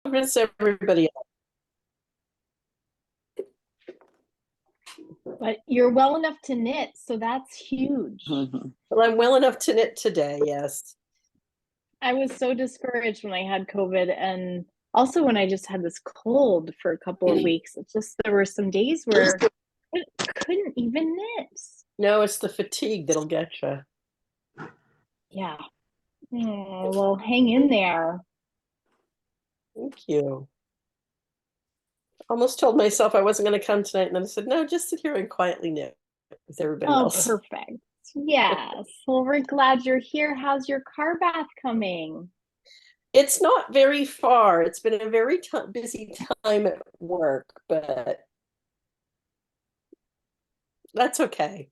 Conference everybody else. But you're well enough to knit, so that's huge. Well, I'm well enough to knit today, yes. I was so discouraged when I had COVID, and also when I just had this cold for a couple of weeks. It's just there were some days where I couldn't even knit. No, it's the fatigue that'll get you. Yeah. Oh, well, hang in there. Thank you. Almost told myself I wasn't going to come tonight, and then I said, no, just sit here and quietly knit with everybody Oh, else. perfect. Yes. Well, we're glad you're here. How's your car bath coming? It's not very far. It's been a very busy time at work, but that's okay.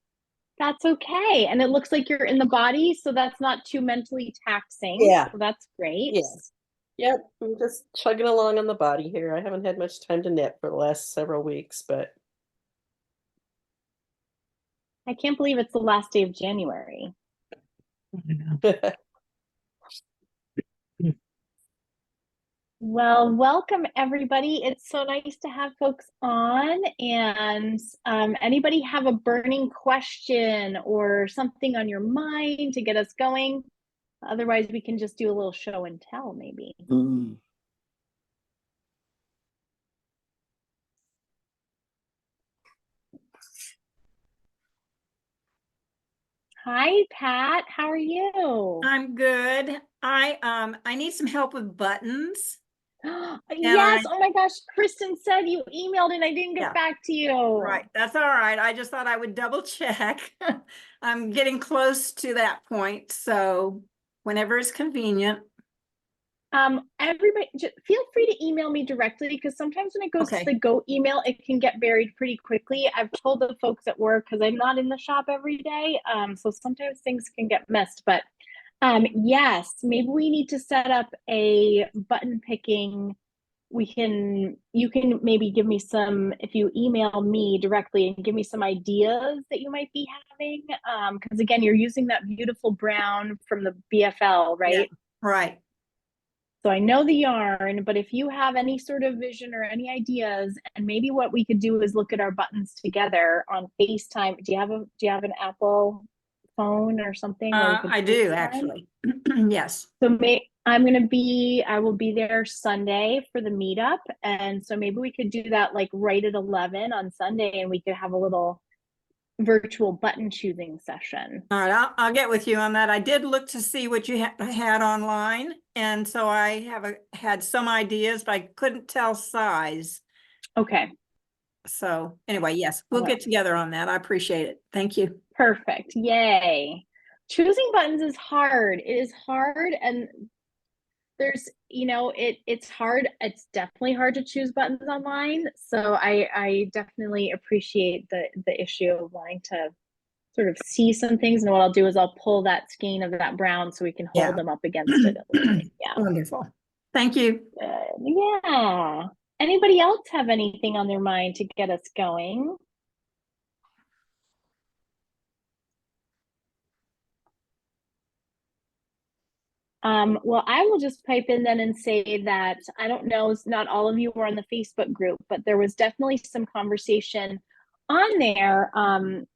That's okay. And it looks like you're in the body, so that's not too mentally taxing. Yeah. So that's great. Yes. Yep. I'm just chugging along on the body here. I haven't had much time to knit for the last several weeks, but I can't believe it's the last day of January. Well, welcome everybody. It's so nice to have folks on. And anybody have a burning question or something on your mind to get us going? Otherwise, we can just do a little show and tell, maybe. Hi, Pat. How are you? I'm good. I need some help with buttons. Yes. Oh my gosh. Kristen said you emailed and I didn't get back to you. Right. That's all right. I just thought I would double check. I'm getting close to that point. So whenever it's convenient. Everybody just feel free to email me directly, because sometimes when it goes to the Go email, it can get buried pretty quickly. I've told the folks at work, because I'm not in the shop every day. So sometimes things can get missed, but yes, maybe we need to set up a button picking. You can maybe give me some, if you email me directly, and give me some ideas that you might be having. Because again, you're using that beautiful brown from the BFL, right? Yeah, right. So I know the yarn, but if you have any sort of vision or any ideas, and maybe what we could do is look at our buttons together on FaceTime. Do you have an Apple phone or something? I do actually. Yes. So I will be there Sunday for the meetup. And so maybe we could do that like right at 11 on Sunday, and we could have a little virtual button choosing session. All right, I'll get with you on that. I did look to see what you had online, and so I had some ideas, but I couldn't tell size. Okay. So anyway, yes, we'll get together on that. I appreciate it. Thank you. Perfect. Yay. Choosing buttons is hard. It is hard, and there's, it's hard. It's definitely hard to choose buttons online. So I definitely appreciate the issue of wanting to sort of see some things. And what I'll do is I'll pull that skein of that brown so we can hold them up against it. Yeah. Wonderful. Thank you. Yeah. Anybody else have anything on their mind to get us going? Well, I will just pipe in then and say that I don't know, not all of you were on the Facebook group, but there was definitely some conversation on there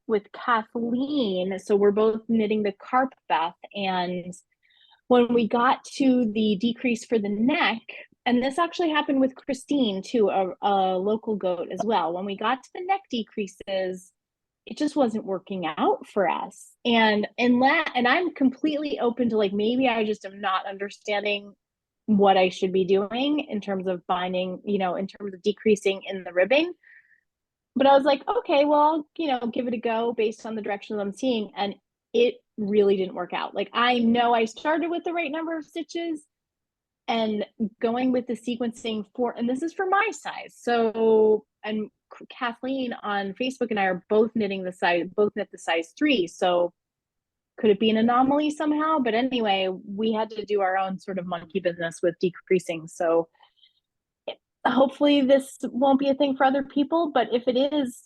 with Kathleen. So we're both knitting the Carbeth, and when we got to the decrease for the neck, and this actually happened with Christine too, a local goat as well. When we got to the neck decreases, it just wasn't working out for us. And I'm completely open to, like, maybe I just am not understanding what I should be doing in terms of binding, in terms of decreasing in the ribbing. But I was like, okay, well, give it a go based on the directions I'm seeing. And it really didn't work out. Like, I know I started with the right number of stitches and going with the sequencing and this is for my size. So, and Kathleen on Facebook and I are both knit the size 3. So could it be an anomaly somehow? But anyway, we had to do our own sort of monkey business with decreasing. So hopefully this won't be a thing for other people, but if it is,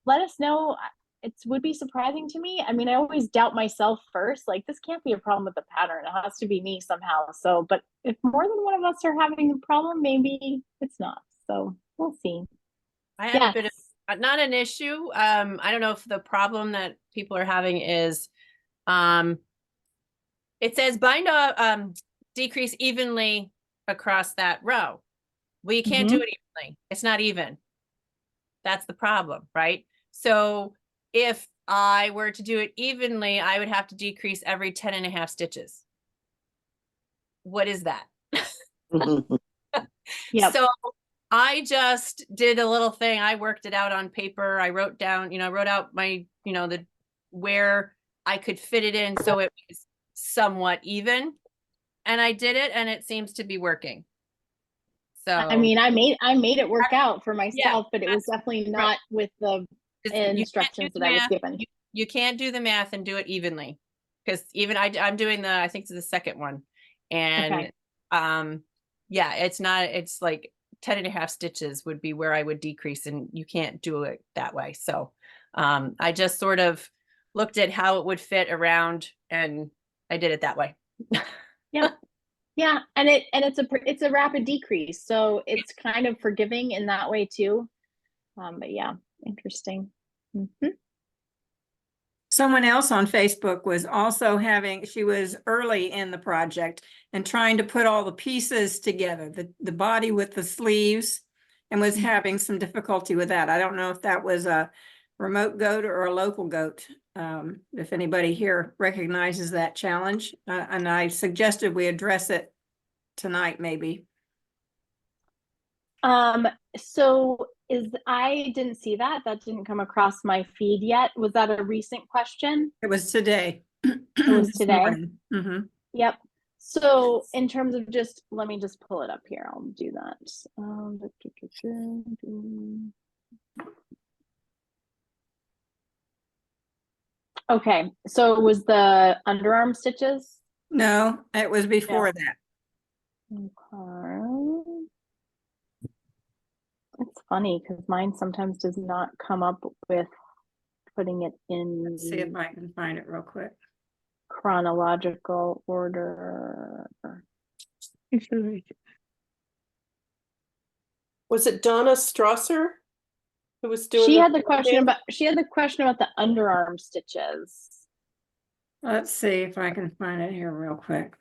let us know. it would be surprising to me. I mean, I always doubt myself first, like this can't be a problem with the pattern. It has to be me somehow. So, but if more than one of us are having a problem, maybe it's not. So we'll see. I have a bit of, not an issue. I don't know if the problem that people are having is, it says bind off, decrease evenly across that row. Well, you can't do it evenly. It's not even. That's the problem, right? So if I were to do it evenly, I would have to decrease every 10.5 stitches. What is that? Yep. So I just did a little thing. I worked it out on paper. I wrote down, wrote out my, where I could fit it in so it was somewhat even. And I did it and it seems to be working. So I mean, I made it work out for myself, but it was definitely not with the instructions that I was given. You can't do the math and do it evenly, because even I'm doing I think it's the second one, and yeah, it's like 10.5 stitches would be where I would decrease, and you can't do it that way. So I just sort of looked at how it would fit around, and I did it that way. Yeah. Yeah, and it's a rapid decrease, so it's kind of forgiving in that way too. But yeah, interesting. Someone else on Facebook was also she was early in the project and trying to put all the pieces together, the body with the sleeves, and was having some difficulty with that. I don't know if that was a remote goat or a local goat. If anybody here recognizes that challenge, and I suggested we address it tonight, maybe. So I didn't see that. That didn't come across my feed yet. Was that a recent question? It was today. It was today. Yep. So in terms of let me just pull it up here. I'll do that. Okay, so it was the underarm stitches? No, it was before that. Okay. It's funny because mine sometimes does not come up with putting it in. Let's see if I can find it real quick. Chronological order. Was it Donna Strasser who was doing? She had the question about the underarm stitches. Let's see if I can find it here real quick.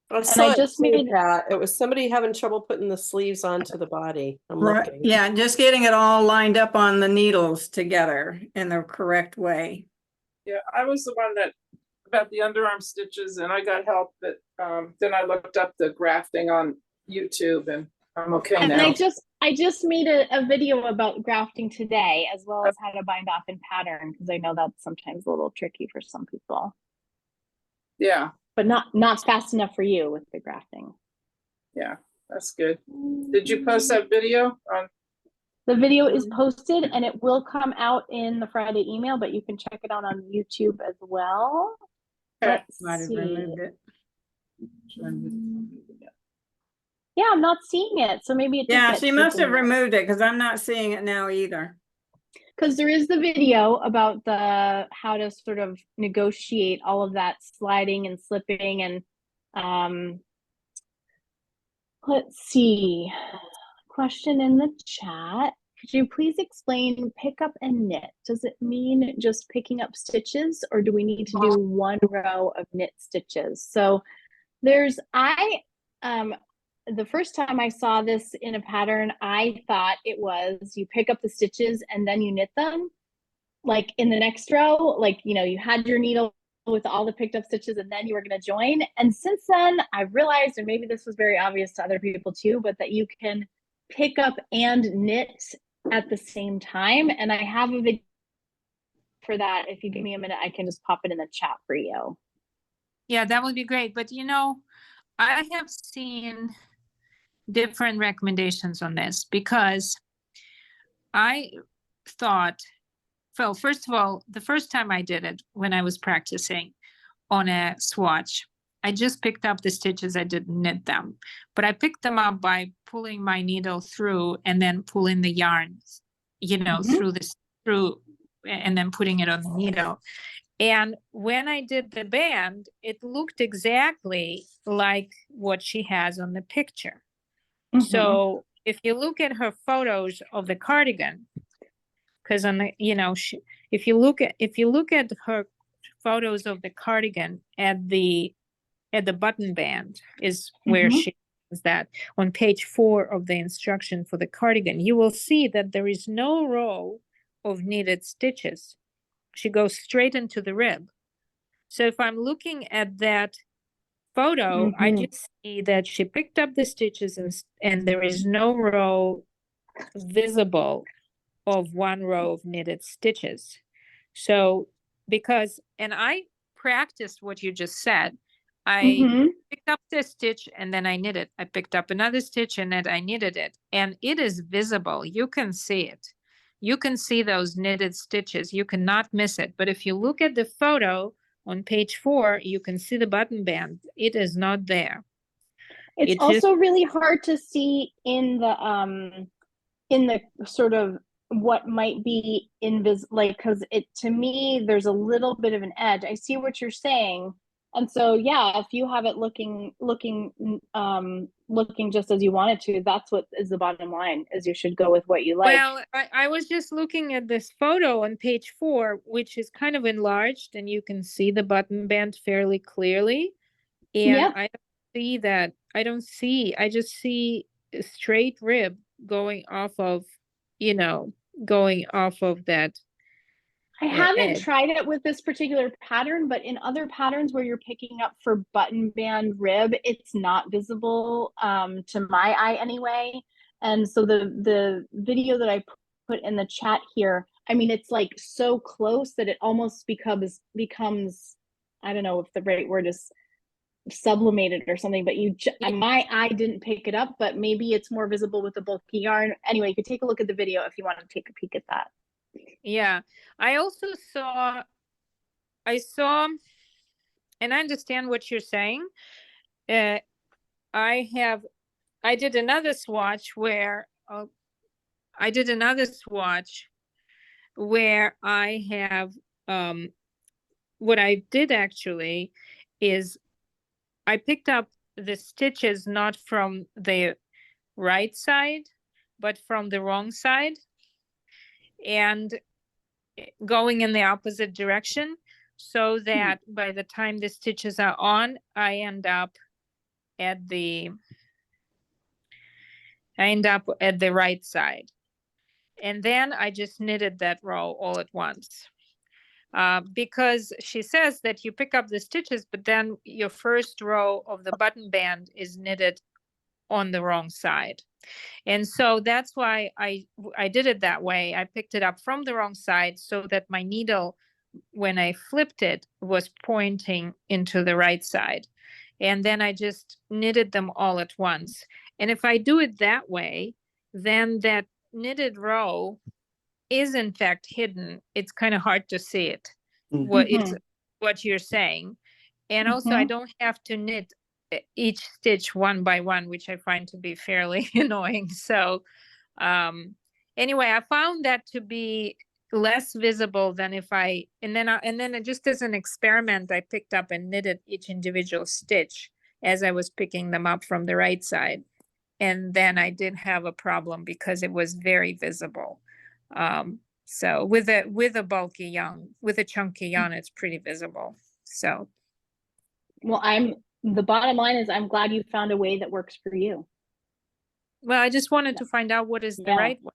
I just made that. It was somebody having trouble putting the sleeves onto the body. I'm looking. Yeah, just getting it all lined up on the needles together in the correct way. Yeah, I was the one about the underarm stitches, and I got help. But then I looked up the grafting on YouTube, and I'm okay now. And I just made a video about grafting today, as well as how to bind off in pattern, because I know that's sometimes a little tricky for some people. Yeah. But not fast enough for you with the grafting. Yeah, that's good. Did you post that video on? The video is posted and it will come out in the Friday email, but you can check it out on YouTube as well. Okay. Might have removed it. Yeah, I'm not seeing it. So maybe it. Yeah, she must have removed it because I'm not seeing it now either. Because there is the video about how to sort of negotiate all of that sliding and slipping, and let's see. Question in the chat. Could you please explain pick up and knit? Does it mean just picking up stitches, or do we need to do one row of knit stitches? So the first time I saw this in a pattern, I thought it was you pick up the stitches and then you knit them. Like in the next row, like, you had your needle with all the picked up stitches and then you were going to join. And since then I've realized, and maybe this was very obvious to other people too, but that you can pick up and knit at the same time. And I have a video for that. If you give me a minute, I can just pop it in the chat for you. Yeah, that would be great. But I have seen different recommendations on this, because I thought, well, first of all, the first time I did it, when I was practicing on a swatch, I just picked up the stitches. I didn't knit them, but I picked them up by pulling my needle through and then pulling the yarn, through and then putting it on the needle. And when I did the band, it looked exactly like what she has on the picture. So if you look at her photos of the cardigan, because on the, if you look at her photos of the cardigan at the button band is where she is, that on page 4 of the instruction for the cardigan, you will see that there is no row of knitted stitches. She goes straight into the rib. So if I'm looking at that photo, I just see that she picked up the stitches and there is no row visible of one row of knitted stitches. So and I practiced what you just said. I picked up the stitch and then I knitted. I picked up another stitch and then I knitted it. And it is visible. You can see it. You can see those knitted stitches. You cannot miss it. But if you look at the photo on page 4, you can see the button band. It is not there. It's also really hard to see in the sort of what might be invisible, like, because to me there's a little bit of an edge. I see what you're saying, and so yeah, if you have it looking just as you want it to, that's what is the bottom line, is you should go with what you like. Well, I was just looking at this photo on page 4, which is kind of enlarged, and you can see the button band fairly clearly. And I don't see that. I just see a straight rib going off of that. I haven't tried it with this particular pattern, but in other patterns where you're picking up for button band rib, it's not visible to my eye anyway. And so the video that I put in the chat here, I mean, it's like so close that it almost becomes, I don't know if the right word is sublimated or something, but my eye didn't pick it up, but maybe it's more visible with the bulky yarn. Anyway, you could take a look at the video if you want to take a peek at that. Yeah, I also saw, and I understand what you're saying. I did another swatch where I have, what I did actually is I picked up the stitches not from the right side, but from the wrong side, and going in the opposite direction, so that by the time the stitches are on, I end up at the right side. And then I just knitted that row all at once. Because she says that you pick up the stitches, but then your first row of the button band is knitted on the wrong side. And so that's why I did it that way. I picked it up from the wrong side so that my needle, when I flipped it, was pointing into the right side. And then I just knitted them all at once. And if I do it that way, then that knitted row is in fact hidden. It's kind of hard to see it, what you're saying. And also I don't have to knit each stitch one by one, which I find to be fairly annoying. So anyway, I found that to be less visible than if and then just as an experiment, I picked up and knitted each individual stitch as I was picking them up from the right side. And then I did have a problem because it was very visible. So with a bulky yarn, with a chunky yarn, it's pretty visible. So, well, the bottom line is I'm glad you found a way that works for you. Well, I just wanted to find out what is the right way.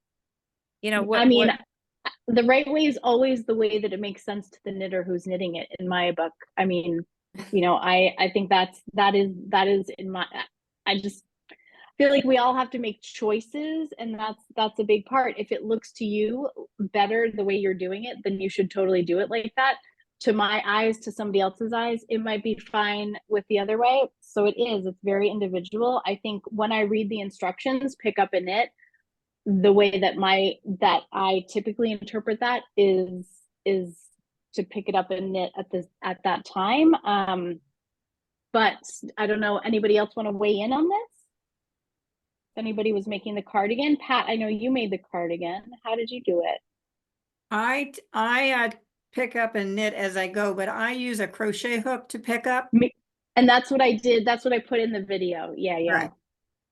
The right way is always the way that it makes sense to the knitter who's knitting it, in my book. I mean, I think that is in my, I just feel like we all have to make choices, and that's a big part. If it looks to you better the way you're doing it, then you should totally do it like that. To my eyes, to somebody else's eyes, it might be fine with the other way. So it's very individual. I think when I read the instructions, pick up and knit, the way that I typically interpret that is to pick it up and knit at that time. But I don't know, anybody else want to weigh in on this? If anybody was making the cardigan, Pat, I know you made the cardigan. How did you do it? I pick up and knit as I go, but I use a crochet hook to pick up. And that's what I did. That's what I put in the video. Yeah, yeah. Right.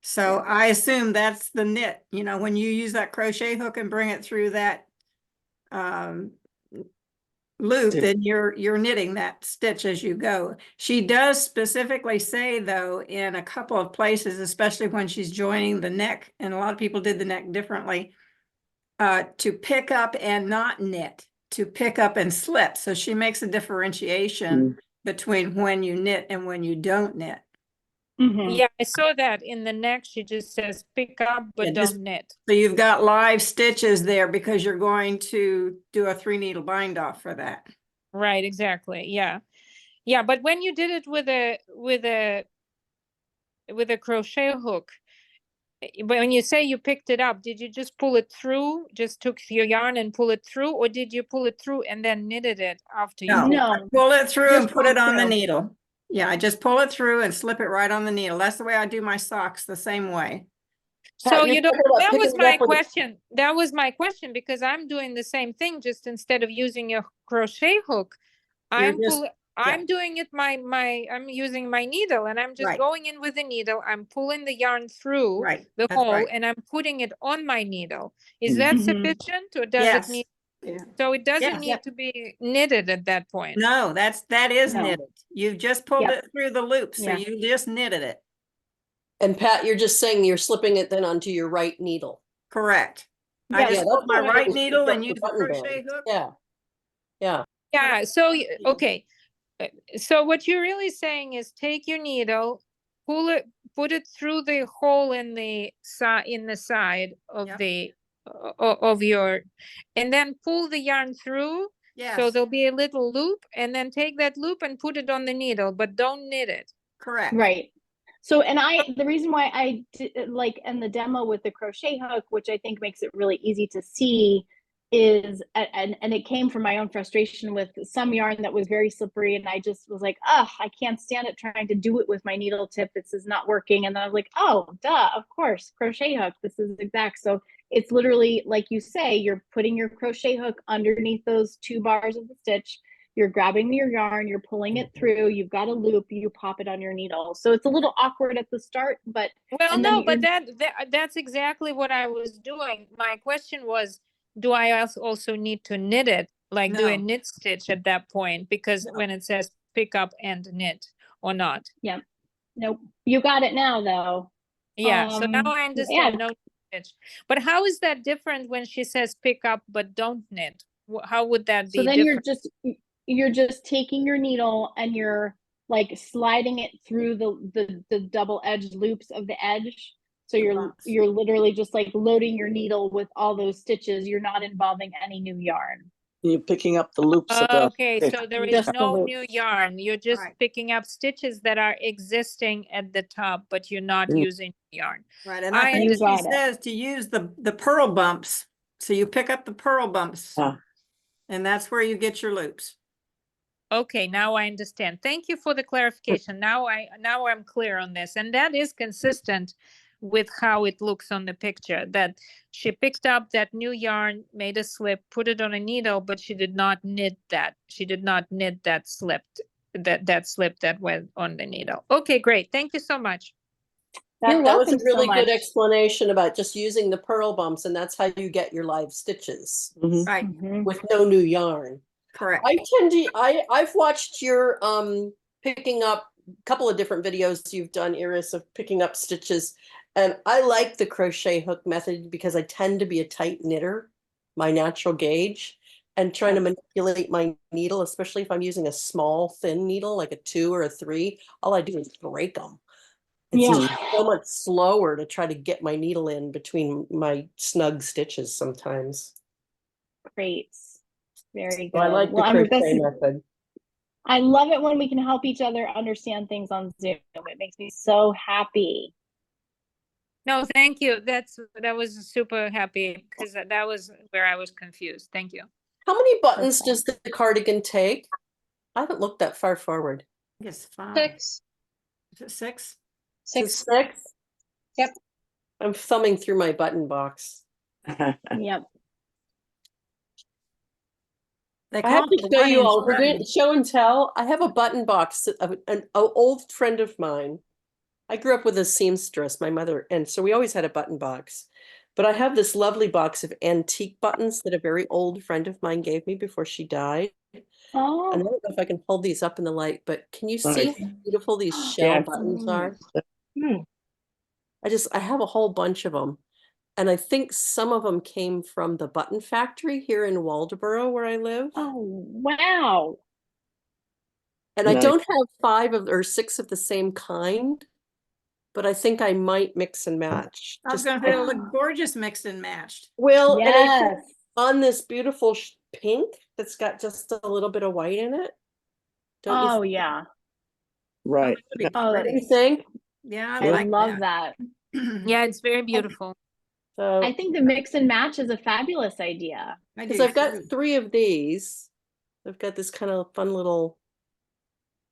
So I assume that's the knit, you know, when you use that crochet hook and bring it through that loop, then you're knitting that stitch as you go. She does specifically say, though, in a couple of places, especially when she's joining the neck, and a lot of people did the neck differently, to pick up and not knit, to pick up and slip. So she makes a differentiation between when you knit and when you don't knit. Mhm. Yeah, I saw that in the neck. She just says pick up, but Yeah, don't knit. So you've got live stitches there because you're going to do a 3-needle bind off for that. Right, exactly. Yeah. Yeah, but when you did it with a crochet hook, when you say you picked it up, did you just pull it through, just took your yarn and pull it through, or did you pull it through and then knitted it after you? No. Pull it through and Just put it pull on the through. needle. Yeah, I just pull it through and slip it right on the needle. That's the way I do my socks, the same way. So Pat, you you're know, talking about that picking was it my up with a- question. That was my question, because I'm doing the same thing, just instead of using a crochet hook, You're I'm just- pulling. I'm doing it I'm using my needle, and I'm just Right. going in with the needle. I'm pulling the yarn through Right, the that's hole, right. and I'm putting it on my needle. Is that Mhm. sufficient, or does Yes. it need? Yeah. So it doesn't Yes. need Yep. to be knitted at that point. No, that is No. knitted. You've just pulled Yep. it through the loop, so Yeah. you just knitted it. And Pat, you're just saying you're slipping it then onto your right needle. Correct. Yeah, I Yeah, just that's pulled my the way it right was needle picked and up the used the button crochet band. hook. Yeah. Yeah. Yeah. So needle. okay. So what you're really saying is take your needle, pull it, put it through the hole in the side of Yep. the of your, and then pull the yarn through. So Yes, there'll be a little loop, and then take that loop and put it on the needle, but don't knit it. correct. Right. So, and the reason why I did, like, in the demo with the crochet hook, which I think makes it really easy to see, is, and it came from my own frustration with some yarn that was very slippery, and I just was like, oh, I can't stand it trying to do it with my needle tip. This is not working. And then I was like, oh, duh, of course, crochet hook. This is exact. So it's literally like you say, you're putting your crochet hook underneath those 2 bars of the stitch. You're grabbing your yarn, you're pulling it through, you've got a loop, you pop it on your needle. So it's a little awkward at the start, but Well, and then no, but you're- that's exactly what I was doing. My question was, do I also need to knit it, like do a No. knit stitch at that point? Because No. when it says pick up and knit, or not? nope, you got it now though. Yeah, so now I Yeah, understand, no stitch. But how is that different when she says pick up but don't knit? How would that so be then different? you're just taking your needle and you're like sliding it through the double-edged loops of the edge. So bumps. you're literally just like loading your needle with all those stitches. You're not involving any new yarn. You're picking up the loops of the Okay, stick. so there is Just the no loop. new yarn. You're just Right. picking up stitches that are existing at the top, but you're not Mm. using yarn. Right, and I I think she got it. says to use the purl bumps. So you pick up the purl bumps, Yeah. and that's where you get your loops. Okay, now I understand. Thank you for the clarification. Now I'm clear on this, and that is consistent with how it looks on the picture, that she picked up that new yarn, made a slip, put it on a needle, but she did not knit that. She did not knit that slip that went on the needle. Okay, great. Thank you so much. You're That was welcome a really so good much. explanation about just using the purl bumps, and that's how you get your live stitches Right, Mhm. with no new yarn. correct. I've watched your picking up a couple of different videos you've done, Iris, of picking up stitches. And I like the crochet hook method because I tend to be a tight knitter, my natural gauge, and trying to manipulate my needle, especially if I'm using a small, thin needle, like a 2 or a 3, all I do is break them. It's Yeah. just so much slower to try to get my needle in between my snug stitches sometimes. Great. Very So I good. like the Well, crochet method. I love it when we can help each other understand things on Zoom. It makes me so happy. No, thank you. That was super happy, because that was where I was confused. Thank you. How many buttons Perfect. does the cardigan take? I haven't looked that far forward. I guess 5. 6. Is it 6? Is it 6. 6? Yep. I'm thumbing through my button box. Yep. They I have call to it the show you 1 inch all, we're doing button. show and tell. I have a button box of an old friend of mine. I grew up with a seamstress, my mother, and so we always had a button box. But I have this lovely box of antique buttons that a very old friend of mine gave me before she died. And I Oh, don't know if I can hold these up in the light, but can you see Nice. how beautiful these shell Yeah. buttons are? Hmm. I have a whole bunch of them. And I think some of them came from the button factory here in Waldoboro where I live. oh, wow. And I Nice. don't have 5 or 6 of the same kind, but I think I might mix and match. I was Just gonna say, it'll look gorgeous mixed and matched. well, and I think Yes. on this beautiful pink that's got just a little bit of white in it. Don't you Oh, yeah. Right. That'd be Oh, what do pretty. you think? Yeah, I I like love that. Yeah, it's very beautiful. So I think the mix and match is a fabulous idea. I because do I've got too. 3 of these. I've got this kind of fun little.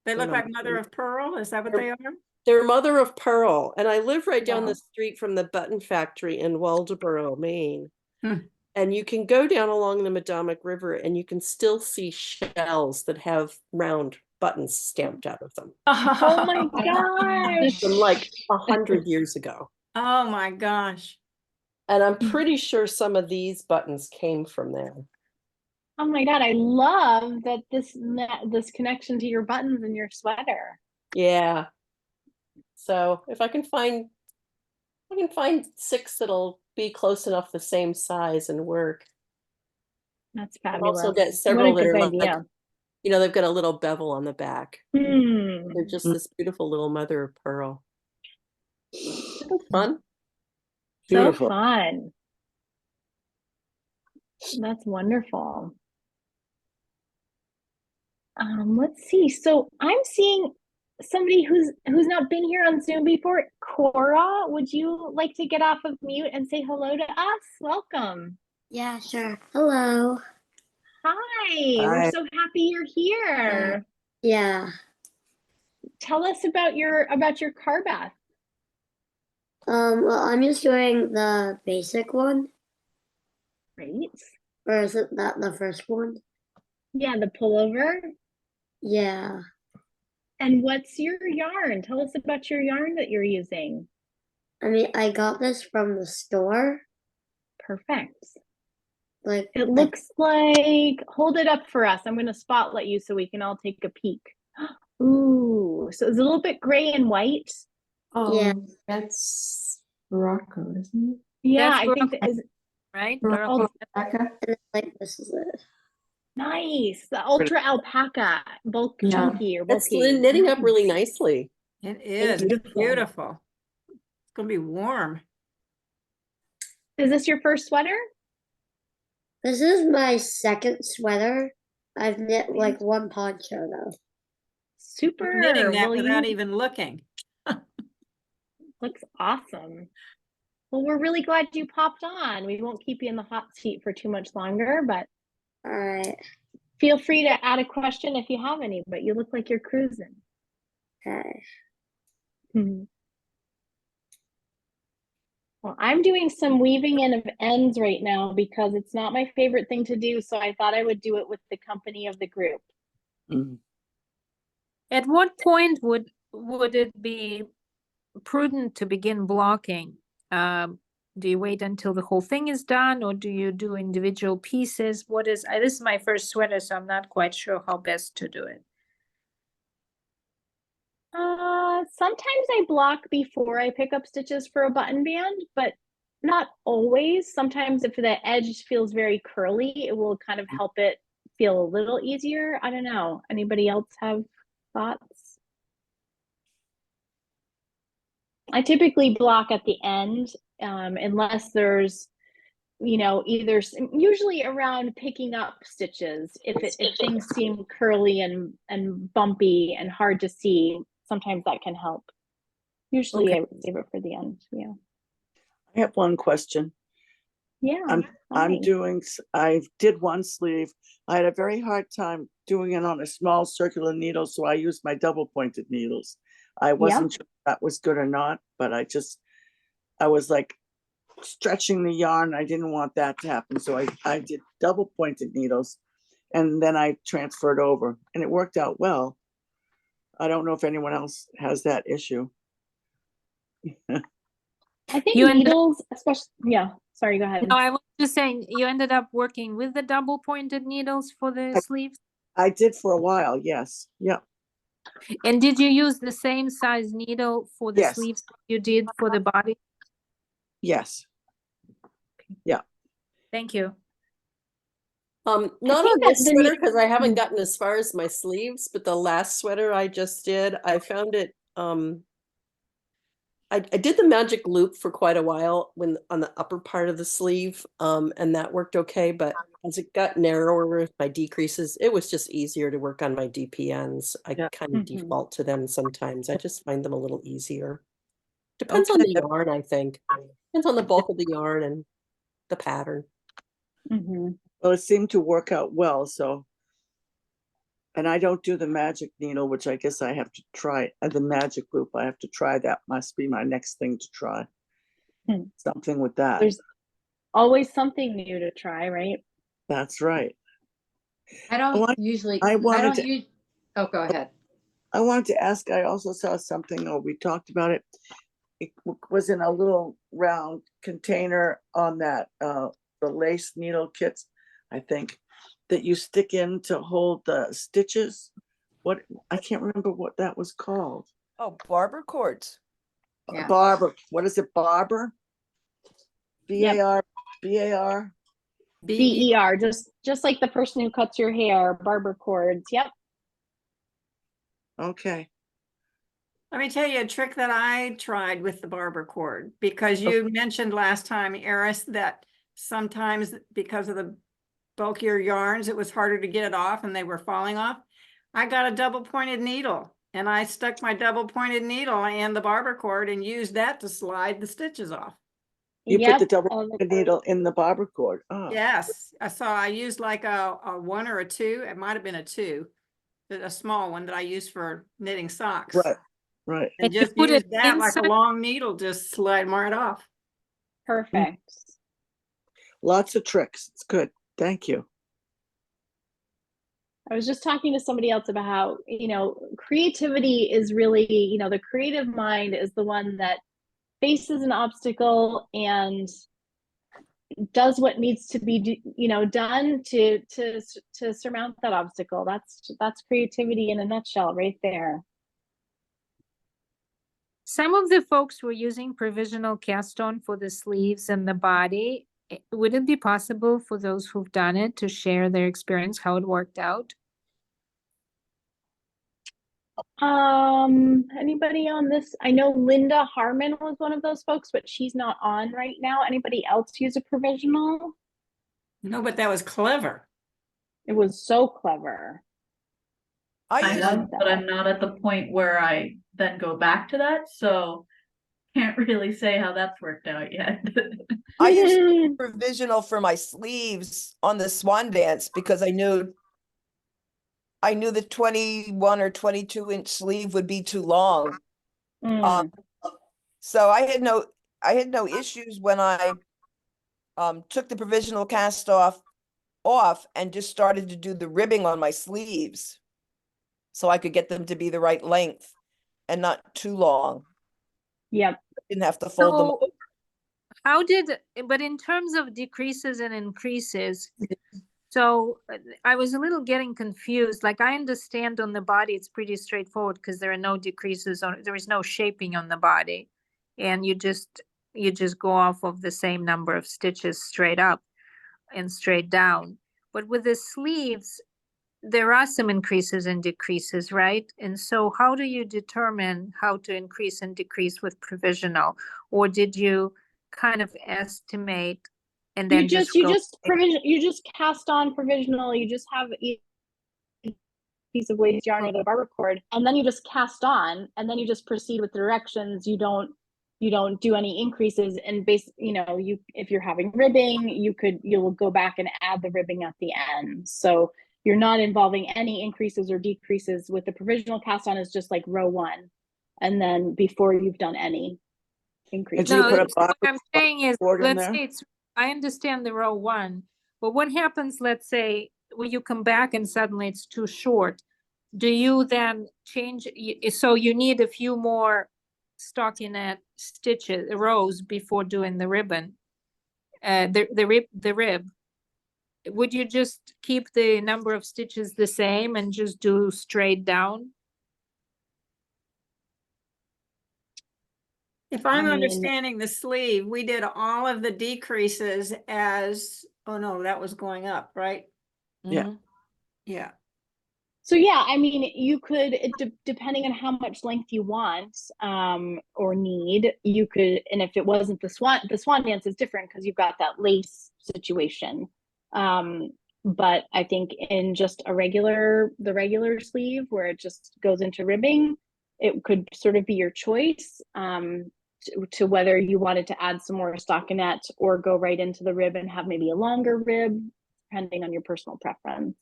They look know. like mother of pearl. Is that what they are? They're mother of pearl, and I live right down Wow. the street from the button factory in Waldoboro, Maine. Hmm. And you can go down along the Madomic River and you can still see shells that have round buttons stamped out of them Oh my gosh. from like 100 years ago. Oh my gosh. And I'm pretty sure some of these buttons came from there. Oh my God. I love that this connection to your buttons and your sweater. Yeah. So if I can find 6 that'll be close enough the same size and work. That's I've fabulous. also got What several a that good are like, idea. they've got a little bevel on the back. Hmm. They're just this beautiful little mother of pearl. So fun. So Beautiful. fun. That's wonderful. Let's see. So I'm seeing somebody who's not been here on Zoom before. Cora, would you like to get off of mute and say hello to us? Welcome. Yeah, sure. Hello. Hi. We're Hi. so happy you're here. Yeah. Tell us about your Carbeth. Well, I'm just doing the basic one, Great. or is it that the first one? Yeah, the pullover. Yeah. And what's your yarn? Tell us about your yarn that you're using. I mean, I got this from the store. Perfect. Like, It looks like, hold it up for us. I'm going to spotlight you so we can all take a peek. Ooh, so it's a little bit gray and white. Yeah. That's Morocco, isn't it? Yeah, That's I think that is Right? Morocco alpaca. and then, like, this is it. nice. The ultra alpaca, bulk Yeah. chunky or That's bulky. knitting up really nicely. It is Beautiful. beautiful. It's gonna be warm. Is this your first sweater? This is my second sweater. I've knit like one poncho though. Super. Knitting that Well, without you even looking. looks awesome. Well, we're really glad you popped on. We won't keep you in the hot seat for too much longer, but All right. feel free to add a question if you have any, but you look like you're cruising. Okay. Well, I'm doing some weaving in of ends right now because it's not my favorite thing to do, so I thought I would do it with the company of the group. Mhm. At what point would it be prudent to begin blocking? Do you wait until the whole thing is done, or do you do individual pieces? What is this is my first sweater, so I'm not quite sure how best to do it. Sometimes I block before I pick up stitches for a button band, but not always. Sometimes if the edge feels very curly, it will kind of help it feel a little easier. I don't know. Anybody else have thoughts? I typically block at the end, unless there's, either usually around picking up stitches. If things seem curly and bumpy and hard to see, sometimes that can help. Usually I would save it for the end. Yeah. I have one question. Yeah. I did one sleeve. I had a very hard time doing it on a small circular needle, so I used my double pointed needles. I wasn't sure if that was good or not, but I was like stretching the yarn. I didn't want that to happen, so I did double pointed needles, And then I transferred over and it worked out well. I don't know if anyone else has that issue. I think You ended up- needles, especially, yeah, sorry, go ahead. No, I was just saying, you ended up working with the double pointed needles for the sleeves? I did for a while, yes. Yeah, And did you use the same size needle for the Yes. sleeves you did for the body? yes. Thank you. Not think on that this the sweater ne- because I haven't gotten as far as my sleeves, but the last sweater I just did, I found it, I did the magic loop for quite a while when on the upper part of the sleeve, and that worked okay, but as it got narrower with my decreases, it was just easier to work on my DPNs. I Yeah. kind of Mhm. default to them sometimes. I just find them a little easier. Depends on Okay. the yarn, I think. Depends on the bulk of the yarn and the pattern. Mhm. Well, it seemed to work out well, so. And I don't do the magic needle, which I guess I have to try, the magic loop, I have to try that, must be my next thing to try. Hmm. Something with that, There's always something new to try, right? that's right. I don't Oh, I- usually, I I wanted don't to- use, oh, go ahead. I wanted to ask, I also saw something, we talked about it. It was in a little round container on that, the lace needle kits, I think, that you stick in to hold the stitches. What, I can't remember what that was called. Oh, barber cords. Yeah. Barber, what is it, barber? Yep. B-A-R, B-A-R? BER, just like the person who cuts your hair, barber cords. Yep. Okay, Let me tell you a trick that I tried with the barber cord, because you mentioned last time, Eris, that sometimes because of the bulkier yarns, it was harder to get it off and they were falling off. I got a double pointed needle and I stuck my double pointed needle and the barber cord and used that to slide the stitches off. you put Yep. the double all the- needle in the barber cord. Oh, Yes, I saw, I used like a 1 or a 2, it might have been a 2, a small one that I used for knitting socks. right, right. And And you just put use it that like a inside? long needle, just slide right off. Perfect. Lots of tricks. It's good. Thank you. I was just talking to somebody else about how, creativity is really, the creative mind is the one that faces an obstacle and does what needs to be, done to surmount that obstacle. That's creativity in a nutshell right there. Some of the folks were using provisional cast on for the sleeves and the body. Would it be possible for those who've done it to share their experience, how it worked out? Anybody on this? I know Linda Harmon was one of those folks, but she's not on right now. Anybody else use a provisional? No, but that was clever. It was so clever. I I use have, but I'm not at the point where I then go back to that, so can't really say how that's worked out yet. I use provisional for my sleeves on the swan dance because I knew the 21 or 22-inch sleeve would be too long. Mm. So I had no issues when I took the provisional cast off and just started to do the ribbing on my sleeves so I could get them to be the right length and not too long. Yep. Didn't have to fold them. So but in terms of decreases and increases, so I was a little getting confused. Like, I understand on the body, it's pretty straightforward because there are no decreases there is no shaping on the body. And you just go off of the same number of stitches straight up and straight down. But with the sleeves, there are some increases and decreases, right? And so how do you determine how to increase and decrease with provisional? Or did you kind of estimate and then You just cast on provisional. You just have a piece of lace yarn with a barber cord, and then you just cast on, and then you just proceed with directions. You don't do any increases, and if you're having ribbing, you'll go back and add the ribbing at the end. So you're not involving any increases or decreases. With the provisional cast on is just like row 1, and then before you've done any increases. you put a what I'm saying is, cord in let's there? say I understand the row 1, but what happens, let's say, when you come back and suddenly it's too short, do you then change? So you need a few more stockinette stitches, rows before doing the ribbon, the rib. Would you just keep the number of stitches the same and just do straight down? If I'm mean- understanding the sleeve, we did all of the decreases as, oh no, that was going up, right? Yeah. Mhm. Yeah. So yeah, I mean, you could, depending on how much length you want, or need, you could, and if it wasn't the swan dance is different because you've got that lace situation. But I think in just the regular sleeve where it just goes into ribbing, it could sort of be your choice, to whether you wanted to add some more stockinette or go right into the rib and have maybe a longer rib, depending on your personal preference.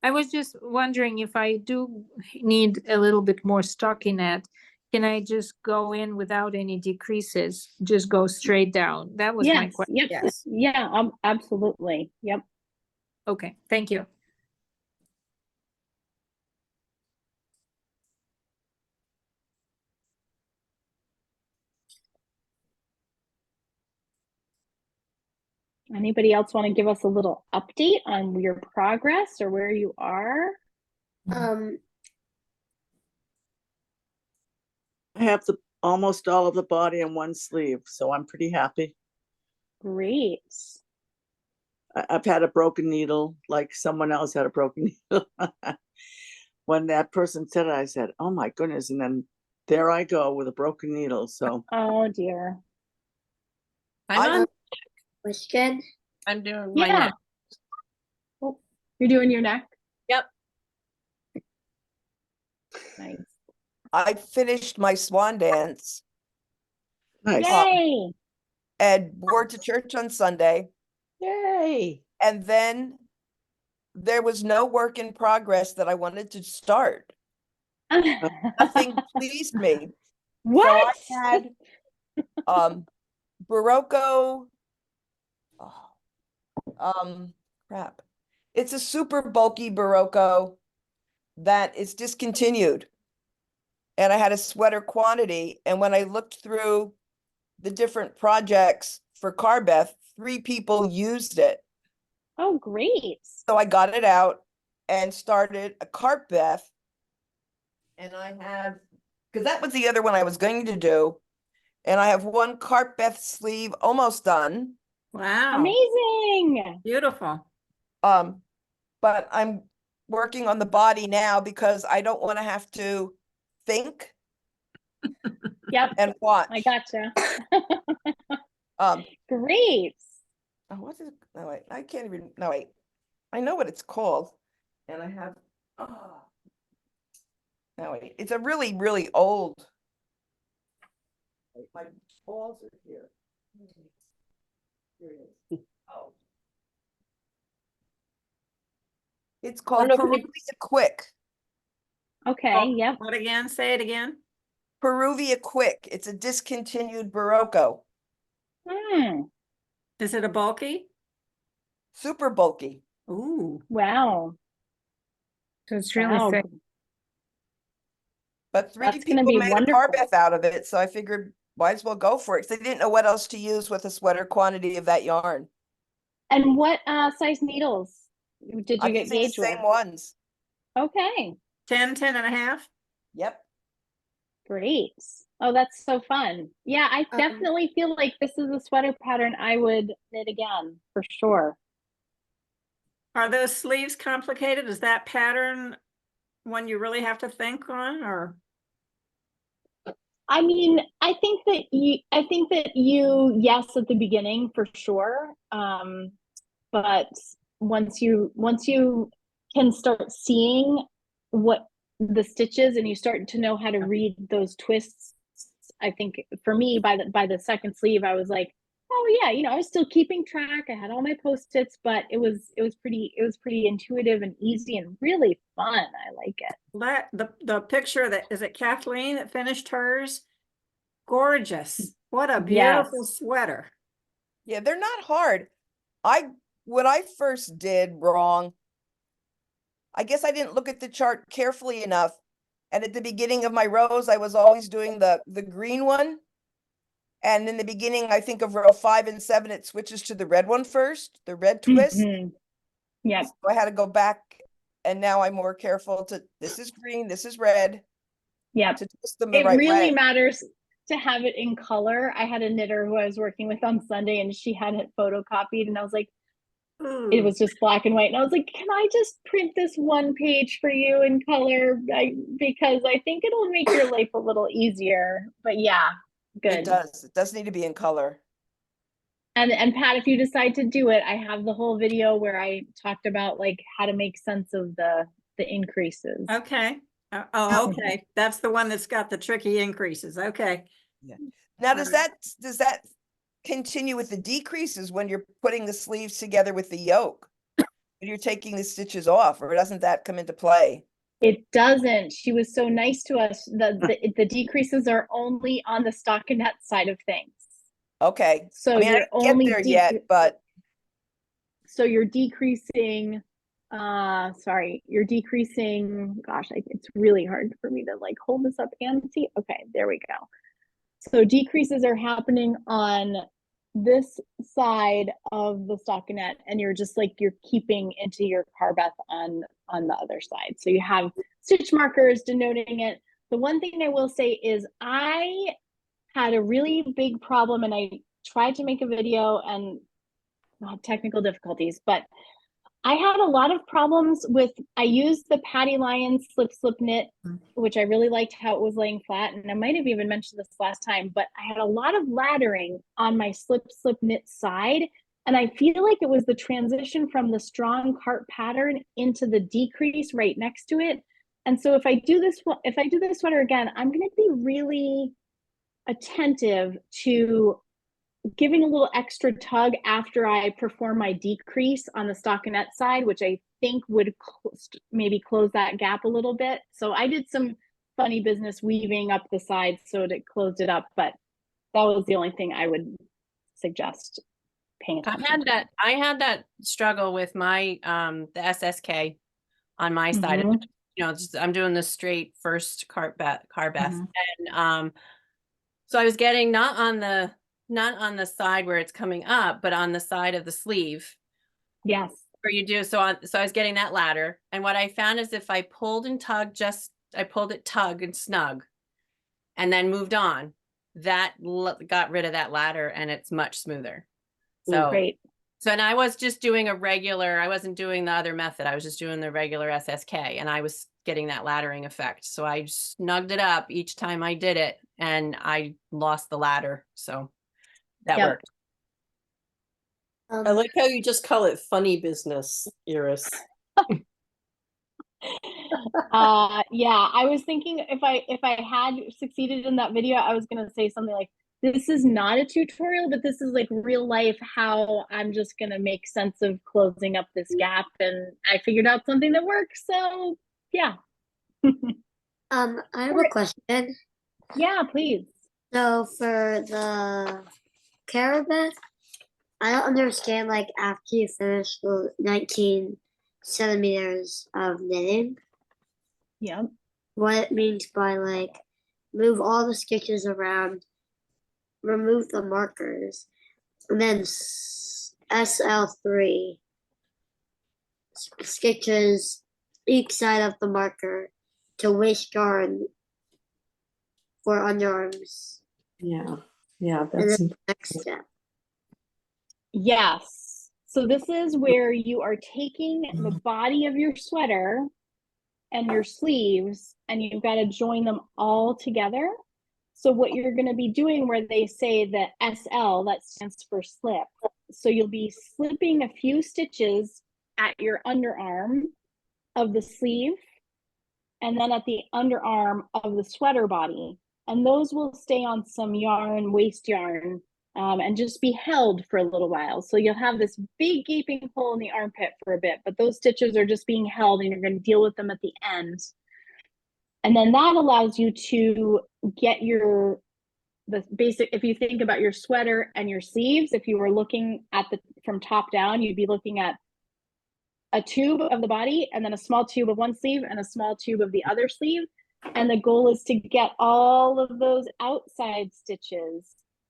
I was just wondering if I do need a little bit more stockinette, can I just go in without any decreases, just go straight down? That was my Yes, question. yep, Yes. yeah, absolutely, yep. Okay, thank you. Anybody else want to give us a little update on your progress or where you are? Um, I have almost all of the body in one sleeve, so I'm pretty happy. Great. I've had a broken needle, like someone else had a broken needle. When that person said it, I said, "Oh my goodness!" And then there I go with a broken needle. So Oh dear. I'm question. I'm doing my Yeah. neck. Oh, you're doing your neck? Yep. Nice. I finished my swan dance nice. Yay! and wore to church on Sunday. Yay. And then there was no work in progress that I wanted to start. Nothing pleased me. What? So I had Barocco. Crap. It's a super bulky Barocco that is discontinued. And I had a sweater quantity. And when I looked through the different projects for Carbeth, 3 people used it. Oh, great. So I got it out and started a Carbeth. And I have, because that was the other one I was going to do. And I have one Carbeth sleeve almost done. Wow. Amazing. Beautiful. But I'm working on the body now because I don't want to have to think Yep, and watch. I gotcha. Um, Great. oh, what is it? No, wait, I can't even, no, wait. I know what it's called. And I have, no, wait, it's a really, really old. Wait, my balls are here. Here it is. Oh. It's called know if you- Peruvian Quick. Okay, Oh, yep. what again? Say it again. Peruvia Quick. It's a discontinued Barocco. Is it a bulky? Super bulky. Ooh. Wow. So it's really Wow. thick. But 3 That's gonna people be made wonderful. a Carbeth out of it, so I figured might as well go for it. 'Cause they didn't know what else to use with a sweater quantity of that yarn. And what size needles did I'm you get using the gauge with? same ones. Okay, 10, 10 and a half? Yep. great. Oh, that's so fun. Yeah, I definitely feel like this is a sweater pattern I would knit again, for sure. Are those sleeves complicated? Is that pattern one you really have to think on, or? I mean, I think that you, yes, at the beginning for sure. But once you can start seeing what the stitches and you start to know how to read those twists, I think for me by the second sleeve, I was like, oh yeah, I was still keeping track. I had all my post-its, but it was pretty intuitive and easy and really fun. I like it. The picture that, is it Kathleen that finished hers? Gorgeous. What a Yes. beautiful sweater. Yeah, they're not hard. What I first did wrong I guess I didn't look at the chart carefully enough. And at the beginning of my rows, I was always doing the green one. And in the beginning, I think of row 5 and 7, it switches to the red one first, the red twist. Mhm. Yep. So I had to go back, and now I'm more careful to, this is green, this is red, Yep. to twist them the It right really way. matters to have it in color. I had a knitter who I was working with on Sunday, and she had it photocopied, and I was like, it was just black and white. And I was like, can I just print this one page for you in color? Because I think it'll make your life a little easier. But yeah, good. It does. It does need to be in color. And Pat, if you decide to do it, I have the whole video where I talked about like how to make sense of the increases. Okay. Oh, okay. That's the one that's got the tricky increases. Okay. Yeah. Now, does that continue with the decreases when you're putting the sleeves together with the yoke? When you're taking the stitches off, or doesn't that come into play? It doesn't. She was so nice to us. The decreases are only on the stockinette side of things. Okay. So I mean, I you're didn't only get there yet, but so you're decreasing. You're decreasing. Gosh, it's really hard for me to like hold this up and see. Okay, there we go. So decreases are happening on this side of the stockinette, and you're just like you're keeping into your Carbeth on the other side. So you have stitch markers denoting it. The one thing I will say is I had a really big problem, and I tried to make a video and technical difficulties, but I had a lot of problems with, I used the Patty Lion slip knit, which I really liked how it was laying flat. And I might have even mentioned this last time, but I had a lot of laddering on my slip knit side. And I feel like it was the transition from the strong cart pattern into the decrease right next to it. And so if I do this sweater again, I'm going to be really attentive to giving a little extra tug after I perform my decrease on the stockinette side, which I think would maybe close that gap a little bit. So I did some funny business weaving up the sides so that it closed it up, but that was the only thing I would suggest paying attention to. I had that struggle with my the SSK on my side of it. You know, I'm doing the straight first Carbeth, and so I was getting not on the side where it's coming up, but on the side of the sleeve. Yes. Where you do so I was getting that ladder, and what I found is if I pulled and tugged, I pulled it tug and snug, and then moved on, that got rid of that ladder, and it's much smoother. So great. So, and I was just doing a regular, I wasn't doing the other method. I was just doing the regular SSK, and I was getting that laddering effect. So I snugged it up each time I did it, and I lost the ladder. So that worked. I like how you just call it funny business, Iris. Yeah, I was thinking if I had succeeded in that video, I was going to say something like, this is not a tutorial, but this is like real life, how I'm just going to make sense of closing up this gap. And I figured out something that works. So yeah. I have a question. Yeah, please. So for the Carbeth, I don't understand, like, after you finish the 19 centimeters of knitting. Yeah. What it means by, like, move all the stitches around, remove the markers, and then SL3 stitches each side of the marker to waste yarn for underarms. Yeah, And then the next step. Yes. So this is where you are taking the body of your sweater and your sleeves, and you've got to join them all together. So what you're going to be doing, where they say the SL, that stands for slip. So you'll be slipping a few stitches at your underarm of the sleeve, and then at the underarm of the sweater body. And those will stay on some yarn, waste yarn, and just be held for a little while. So you'll have this big gaping hole in the armpit for a bit, but those stitches are just being held, and you're going to deal with them at the end. And then that allows you to get the basic, if you think about your sweater and your sleeves, if you were looking at from top down, you'd be looking at a tube of the body and then a small tube of one sleeve and a small tube of the other sleeve. And the goal is to get all of those outside stitches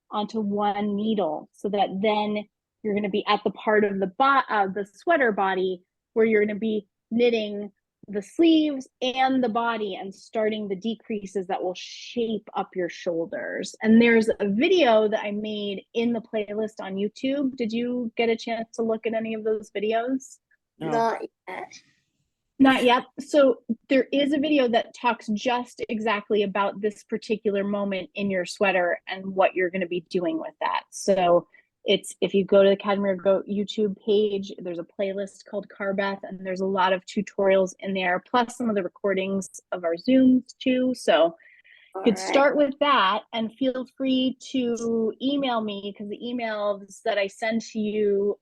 onto one needle so that then you're going to be at the part of the sweater body where you're going to be knitting the sleeves and the body and starting the decreases that will shape up your shoulders. And there's a video that I made in the playlist on YouTube. Did you get a chance to look at any of those videos? No. Not yet. Not yet. So there is a video that talks just exactly about this particular moment in your sweater and what you're going to be doing with that. So it's, if you go to the Academy Go YouTube page, there's a playlist called Carbeth, and there's a lot of tutorials in there, plus some of the recordings of our Zooms too. So you could start with that, and feel free to email me, because the emails that I send to you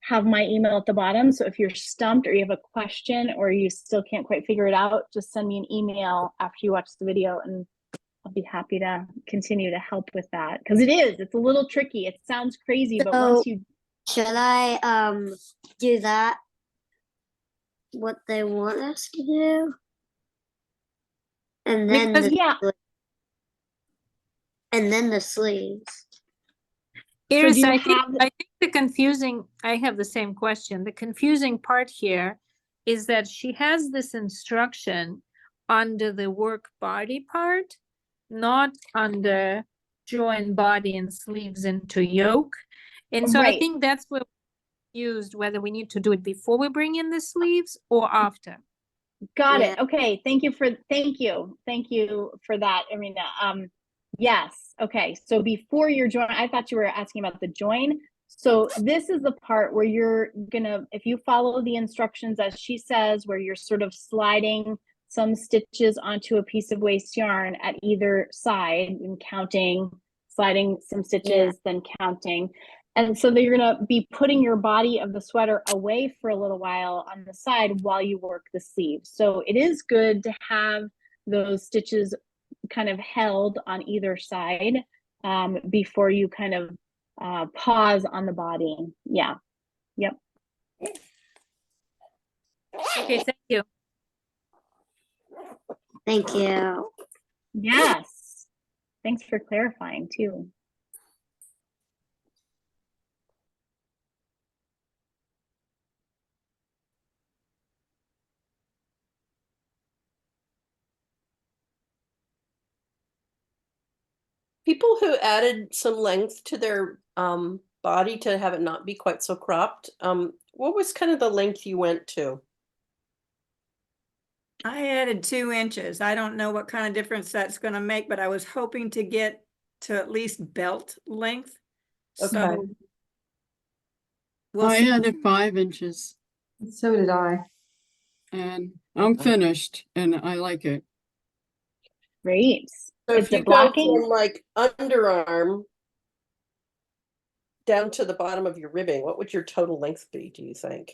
have my email at the bottom. So if you're stumped or you have a question or you still can't quite figure it out, just send me an email after you watch the video and I'll be happy to continue to help with that. Because it's a little tricky. It sounds crazy, but once you... Should I do that? What they want us to do? And then and then the sleeves. Iris, I think I have the same question. The confusing part here is that she has this instruction under the work body part, not under join body and sleeves into yoke. And so I think that's what we used, whether we need to do it before we bring in the sleeves or after. Got it. Okay. Thank you for that, Irina. Yes. Okay. So before your join, I thought you were asking about the join. So this is the part where you're gonna, if you follow the instructions as she says, where you're sort of sliding some stitches onto a piece of waste yarn at either side and counting, sliding some stitches, then counting. And so you're gonna be putting your body of the sweater away for a little while on the side while you work the sleeves. So it is good to have those stitches kind of held on either side before you kind of pause on the body. Yeah. Yep. Okay, thank you. Thank you. Yes. Thanks for clarifying too. People who added some length to their body to have it not be quite so cropped, what was kind of the length you went to? I added 2 inches. I don't know what kind of difference that's going to make, but I was hoping to get to at least belt length. Okay. So we'll I see. added 5 inches So did I. and I'm finished and I like it. Great. So Is if you it go blocking? from like underarm down to the bottom of your ribbing, what would your total length be, do you think?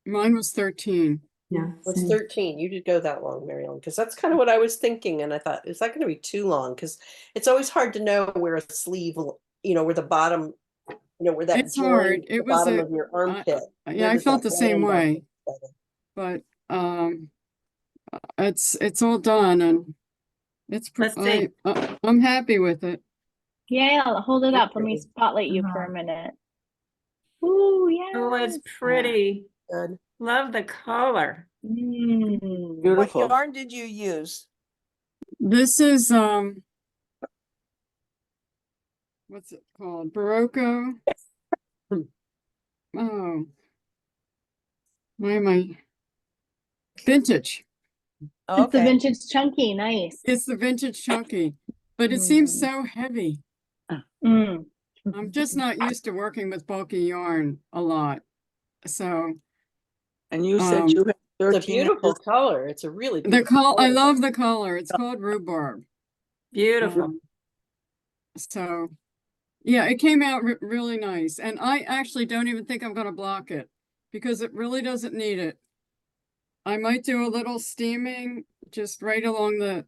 Mine was 13. Yeah. Was same. 13. You did go that long, Mary Ellen, because that's kind of what I was thinking. And I thought, is that going to be too long? Because it's always hard to know where a sleeve, where the bottom, where that It's hard. join the It was bottom of your armpit. yeah, I felt the same way. But it's all done and it's Let's see. I'm happy with it. Yeah, hold it up. Let me spotlight you for a minute. Ooh, yeah. Oh, it's pretty. Good. Love the color. What Beautiful. yarn did you use? This is what's it called? Barocco. Oh, why am I vintage? It's the Okay. vintage chunky. Nice. It's the vintage chunky, but it seems so heavy. Mm. I'm just not used to working with bulky yarn a lot. So And you said you had It's a 13 beautiful inches. color. It's a really the beautiful I color. love the color. It's called rhubarb. Beautiful. So yeah, it came out really nice. And I actually don't even think I'm going to block it because it really doesn't need it. I might do a little steaming just right along the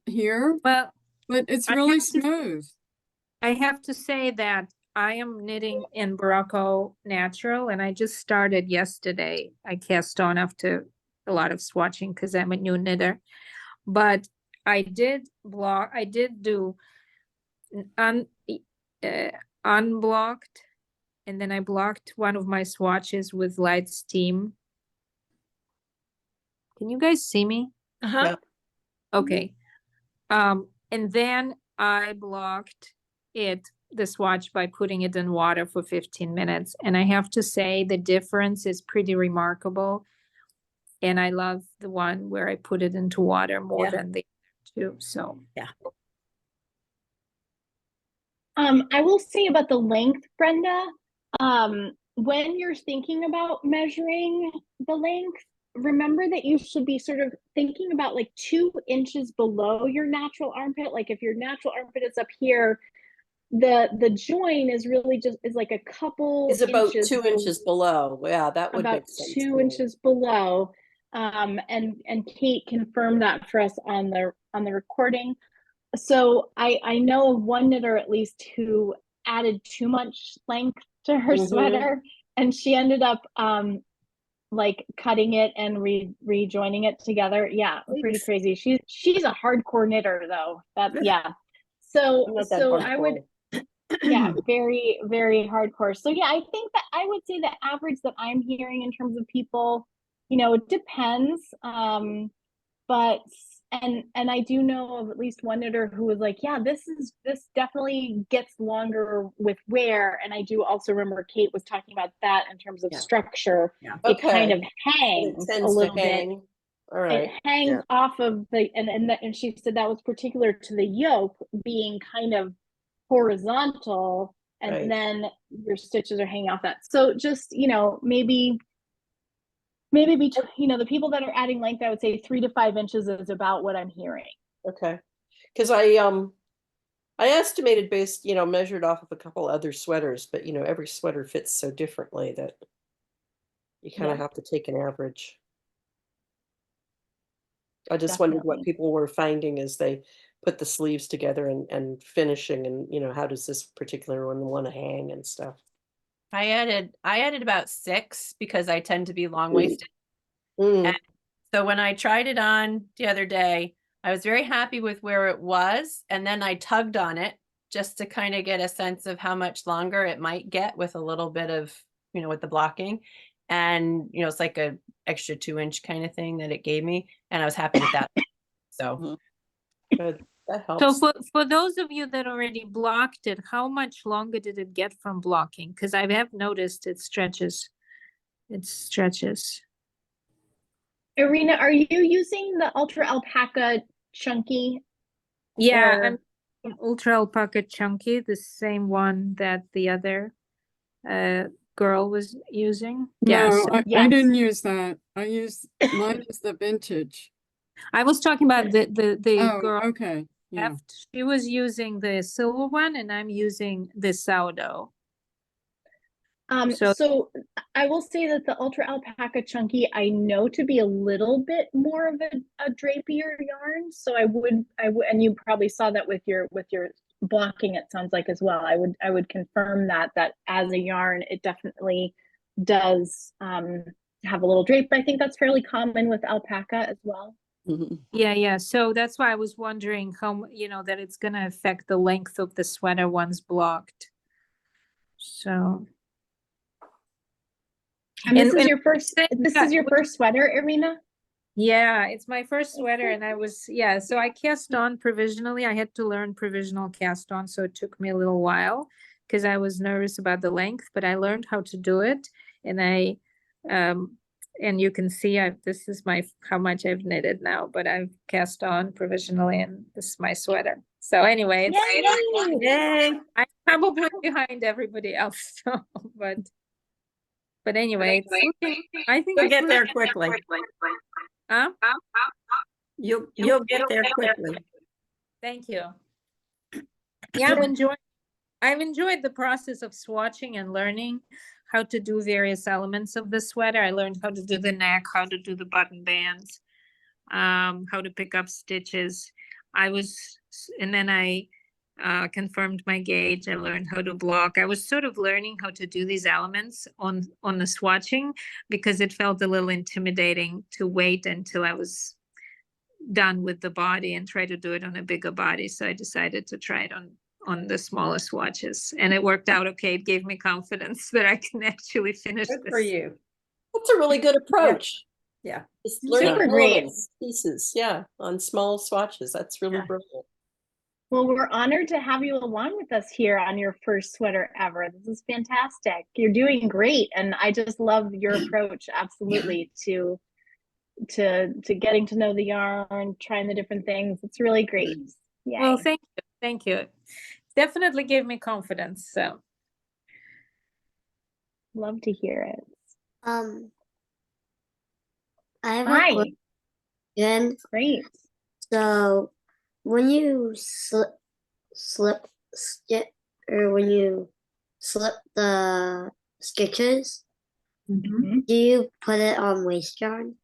here, Well, but it's I really have to- smooth. I have to say that I am knitting in Morocco Natural, and I just started yesterday. I cast on after a lot of swatching because I'm a new knitter. But I did do unblocked, and then I blocked one of my swatches with light steam. Can you guys see me? Uh-huh. Okay. And then I blocked the swatch by putting it in water for 15 minutes. And I have to say the difference is pretty remarkable. And I love the one where I put it into water more than the other two. So yeah. I will say about the length, Brenda, when you're thinking about measuring the length, remember that you should be sort of thinking about like 2 inches below your natural armpit. Like if your natural armpit is up here, the join is really just like a couple Is about inches 2 inches below. Yeah, that would about make sense. 2 inches below. And Kate confirmed that for us on the recording. So I know of one knitter at least who added too much length to her sweater, and she ended up like cutting it and rejoining it together. Yeah, pretty crazy. She's a hardcore knitter though. So I would very, very hardcore. So yeah, I think that I would say the average that I'm hearing in terms of people, it depends. But I do know of at least one knitter who was like, yeah, this definitely gets longer with wear. And I do also remember Kate was talking about that in terms of structure. Yeah. It kind of hangs a little bit. All right. It hangs off of the and she said that was particular to the yoke being kind of horizontal, and then your stitches are hanging off that. So just maybe between the people that are adding length, I would say 3 to 5 inches is about what I'm hearing. Okay, because I estimated based measured off of a couple other sweaters, but every sweater fits so differently that you kind of have to take an average. I just wondered what people were finding as they put the sleeves together and finishing, and how does this particular one want to hang and stuff. I added about 6 because I tend to be long-waisted. And so when I tried it on the other day, I was very happy with where it was. And then I tugged on it just to kind of get a sense of how much longer it might get with a little bit of, with the blocking. And, it's like a extra 2-inch kind of thing that it gave me. And I was happy with that. So good. That helps. So for those of you that already blocked it, how much longer did it get from blocking? Because I have noticed it stretches. It stretches. Irina, are you using the Ultra Alpaca Chunky? Yeah, I'm Ultra Alpaca Chunky, the same one that the other girl was using. No, I didn't use that. Mine is the vintage. I was talking about the girl. Okay. Yeah. She was using the silver one, and I'm using the sourdough. So I will say that the Ultra Alpaca Chunky I know to be a little bit more of a drapier yarn. So I would, and you probably saw that with your blocking, it sounds like as well. I would confirm that as a yarn, it definitely does have a little drape. I think that's fairly common with alpaca as well. Yeah. So that's why I was wondering how, that it's going to affect the length of the sweater once blocked. So. And this is your first sweater, Irina? Yeah, it's my first sweater, and so I cast on provisionally. I had to learn provisional cast on, so it took me a little while because I was nervous about the length, but I learned how to do it. And and you can see this is how much I've knitted now, but I've cast on provisionally, and this is my sweater. So anyway, I'm probably behind everybody else, but anyway, I think you'll get there quickly. Huh? You'll get there quickly. Thank you. Yeah, I've enjoyed the process of swatching and learning how to do various elements of the sweater. I learned how to do the neck, how to do the button bands, how to pick up stitches. And then I confirmed my gauge. I learned how to block. I was sort of learning how to do these elements on the swatching because it felt a little intimidating to wait until I was done with the body and try to do it on a bigger body. So I decided to try it on the smaller swatches, and it worked out okay. It gave me confidence that I can actually finish Good this. for you. That's a really good approach. Yeah. Just learning Super great. elements, pieces, yeah, on small swatches. That's really Yeah. brilliant. Well, we're honored to have you along with us here on your first sweater ever. This is fantastic. You're doing great, and I just love your approach absolutely to getting to know the yarn, trying the different things. It's really great. Yay. Well, thank you. Thank you. Definitely gave me confidence. So Love to hear it. I have a Hi. question. Great. So when you slip stitch, or when you slip the stitches, Mhm. do you put it on waste yarn?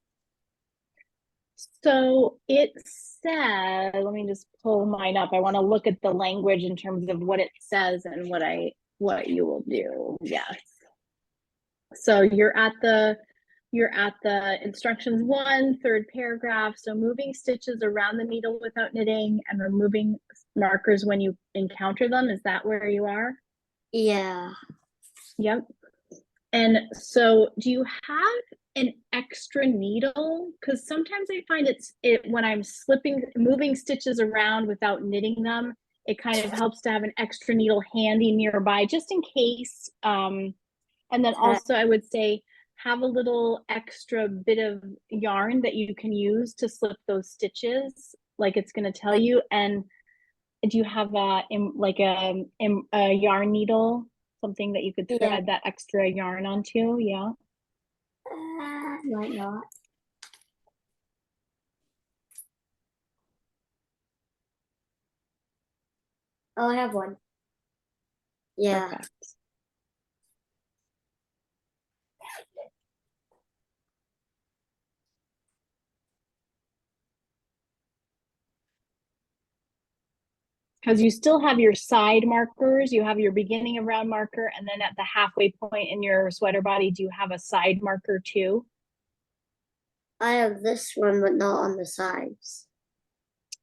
So it says, let me just pull mine up. I want to look at the language in terms of what it says and what you will do. Yes. So you're at the instructions 1, third paragraph. So moving stitches around the needle without knitting and removing markers when you encounter them. Is that where you are? Yeah. Yep. And so do you have an extra needle? Because sometimes I find when I'm moving stitches around without knitting them, it kind of helps to have an extra needle handy nearby just in case. And then also I would say have a little extra bit of yarn that you can use to slip those stitches, like it's going to tell you. And do you have a yarn needle, something that you could thread that extra yarn onto? Yeah. Might not. Oh, I have one. Yeah. Perfect. Because you still have your side markers, you have your beginning of round marker, and then at the halfway point in your sweater body, do you have a side marker too? I have this one, but not on the sides.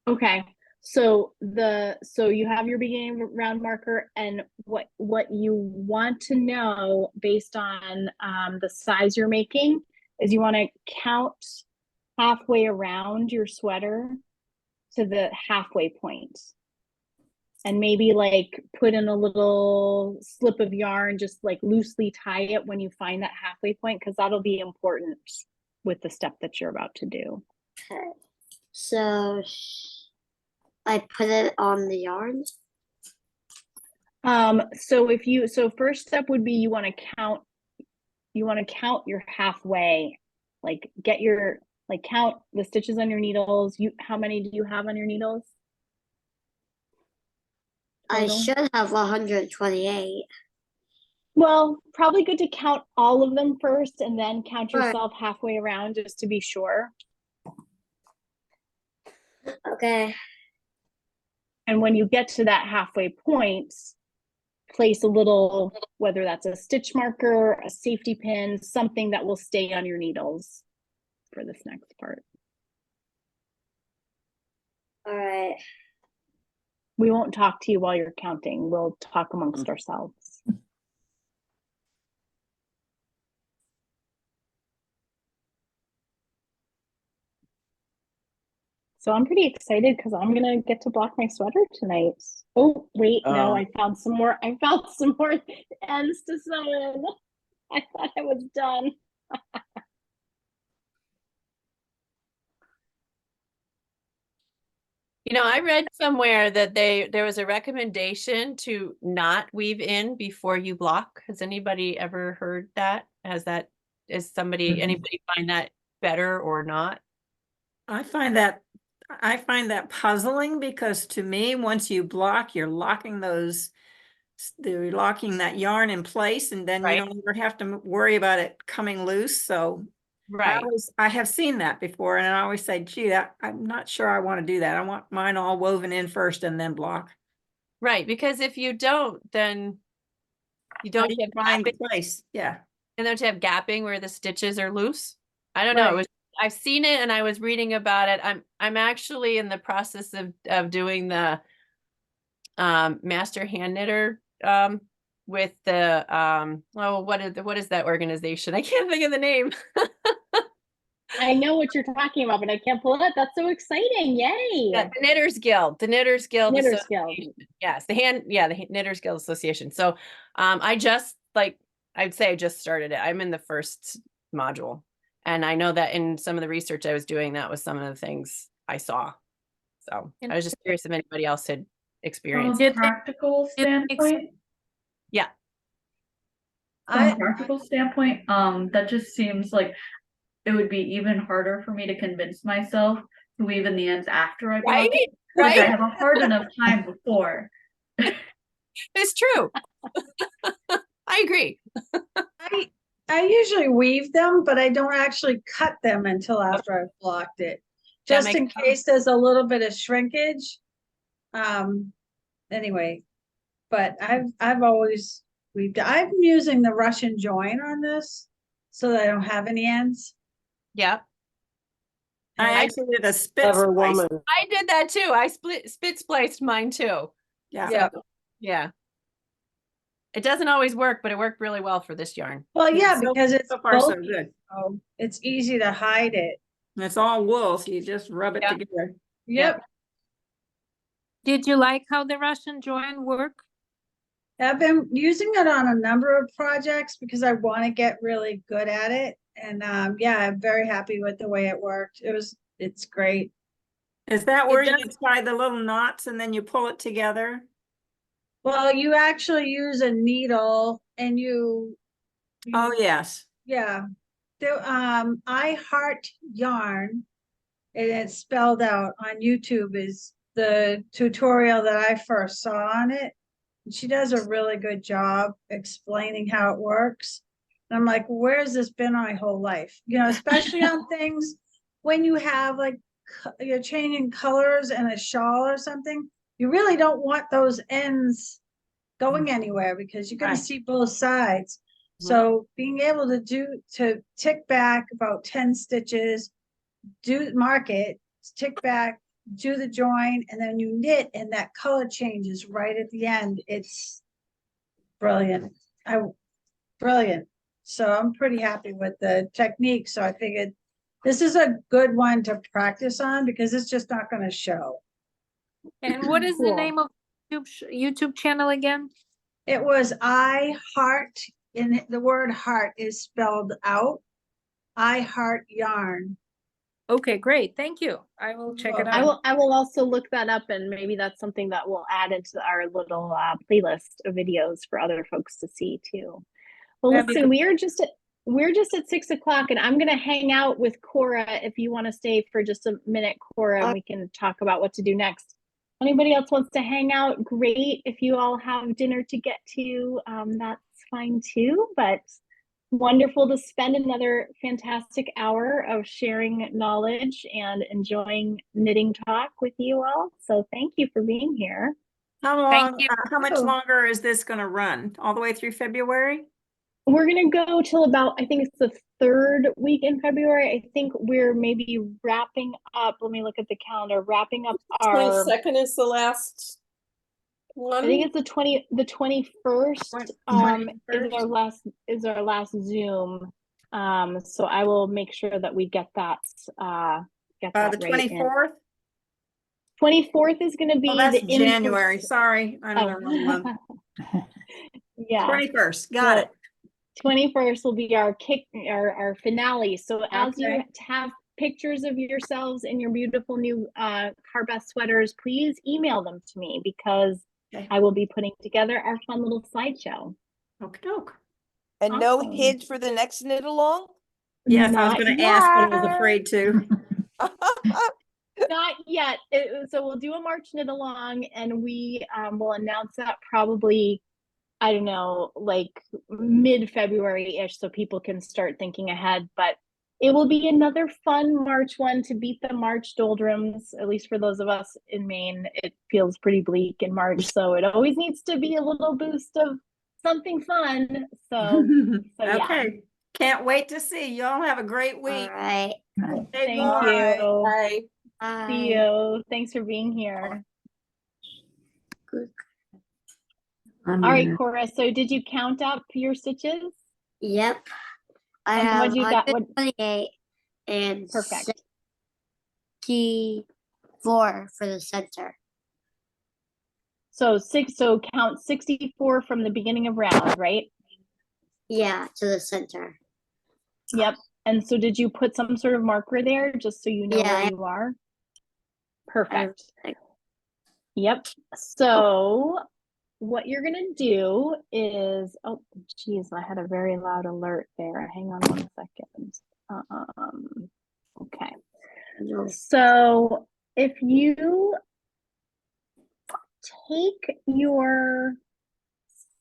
Okay, so you have your beginning of round marker, and what you want to know based on the size you're making is you want to count halfway around your sweater to the halfway point. And maybe like put in a little slip of yarn, just like loosely tie it when you find that halfway point, because that'll be important with the step that you're about to do. Okay. So I put it on the yarn. So first step would be you want to count your halfway, like count the stitches on your needles. How many do you have on your needles? I Total? should have 128. Well, probably good to count all of them first and then count yourself halfway around just to be sure. Okay. And when you get to that halfway point, place a little, whether that's a stitch marker, a safety pin, something that will stay on your needles for this next part. All right. We won't talk to you while you're counting. We'll talk amongst ourselves. So I'm pretty excited because I'm gonna get to block my sweater tonight. Oh, wait, no, I found some more ends to sew in. I thought I was done. You know, I read somewhere that there was a recommendation to not weave in before you block. Has anybody ever heard that? Anybody find that better or not? I find that puzzling because to me, once you block, you're locking that yarn in place, and then you don't ever have to worry about it coming loose. So I have seen that before, and I always say, gee, I'm not sure I want to do that. I want mine all woven in first and then block. Right, because if you don't, then you How don't do you get find the gapping, place? Yeah. and don't you have gapping where the stitches are loose? I don't know. It Right. was, I've seen it and I was reading about it. I'm actually in the process of doing the master hand knitter with the oh, what is that organization? I can't think of the name. I know what you're talking about, but I can't pull it up. That's so exciting. Yay. Yeah, the Knitters Guild. The Knitters Guild Knitters Guild. Association. Yes, the Knitters Guild Association. So I just I'd say I just started it. I'm in the first module. And I know that in some of the research I was doing, that was some of the things I saw. So I was just curious if anybody else had From experienced. a practical standpoint, Yeah. from a practical standpoint, that just seems like it would be even harder for me to convince myself to weave in the ends after I block Right? it. Like I Right? have a hard enough time before. It's true. I agree. I usually weave them, but I don't actually cut them until after I've blocked it. That Just makes in sense. case there's a little bit of shrinkage. Anyway, but I've always weaved. I'm using the Russian join on this so that I don't have any ends. Yeah. I actually did a spit Clever splice. woman. I did that too. I spit spliced mine too. Yeah. Yeah. Yeah. It doesn't always work, but it worked really well for this yarn. Well, yeah, So- because it's so far so bulky, good. so it's easy to hide it. And it's all wool, so you just rub it Yeah. together. Yep. Did you like how the Russian join work? I've been using it on a number of projects because I want to get really good at it. And yeah, I'm very happy with the way it worked. It's great. Is that where you does- tie the little knots and then you pull it together? Well, you actually use a needle and you Oh, yes. yeah. I Heart Yarn, and it's spelled out on YouTube, is the tutorial that I first saw on it. And she does a really good job explaining how it works. And I'm like, where's this been my whole life? You know, especially on things when you have like you're changing colors and a shawl or something, you really don't want those ends going anywhere because you're going Right. to see both sides. So being able to tick back about 10 stitches, mark it, tick back, do the join, and then you knit and that color changes right at the end. It's brilliant. Brilliant. So I'm pretty happy with the technique. So I figured this is a good one to practice on because it's just not going to show. And what is the Cool. name of YouTube channel again? It was I Heart, and the word heart is spelled out. I Heart Yarn. Okay, great. Thank you. I will check it I out. will also look that up, and maybe that's something that we'll add into our little playlist of videos for other folks to see too. Well, That'd be listen, we're just at 6 o'clock, and I'm gonna hang out with Cora if you want to stay for just a minute, Cora, and we can talk about what to do next. Anybody else wants to hang out? Great. If you all have dinner to get to, that's fine too. But wonderful to spend another fantastic hour of sharing knowledge and enjoying knitting talk with you all. So thank you for being here. How long, you. how much longer is this going to run? All the way through February? We're going to go till about, I think it's the third week in February. I think we're maybe wrapping up. Let me look at the calendar. Wrapping up our 22nd is the last one. I think it's the 21st is our last Zoom. So I will make sure that we get that The right. 24th? 24th is going to be Oh, that's the January. Sorry. I'm in the wrong month. Yeah. 21st. Got it. 21st will be our finale. So as you Okay. have pictures of yourselves in your beautiful new Carbeth sweaters, please email them to me because Okay. I will be putting together our fun little slideshow. Okie doke. And no Awesome. hints for the next knit along? Yes, I was Not going to ask, but I was yet. afraid to. Not yet. So we'll do a March knit along, and we will announce that probably, I don't know, like mid-February-ish, so people can start thinking ahead. But It will be another fun March one to beat the March doldrums, at least for those of us in Maine. It feels pretty bleak in March, so it always needs to be a little boost of something fun. So yeah. Okay, can't wait to see. Y'all have a great All week. right. Stay Thank warm. you. Bye. Bye. See you. Thanks for being here. All right, Cora. So did you count up your stitches? Yep. I And have what'd you got? What? 128 and Perfect. 64 for the center. So count 64 from the beginning of round, right? Yeah, to the center. Yep. And so did you put some sort of marker there just so you know Yeah, where you are? Perfect. I- Yep. So what you're gonna do is, oh geez, I had a very loud alert there. Hang on 1 second. Okay. No. So if you take your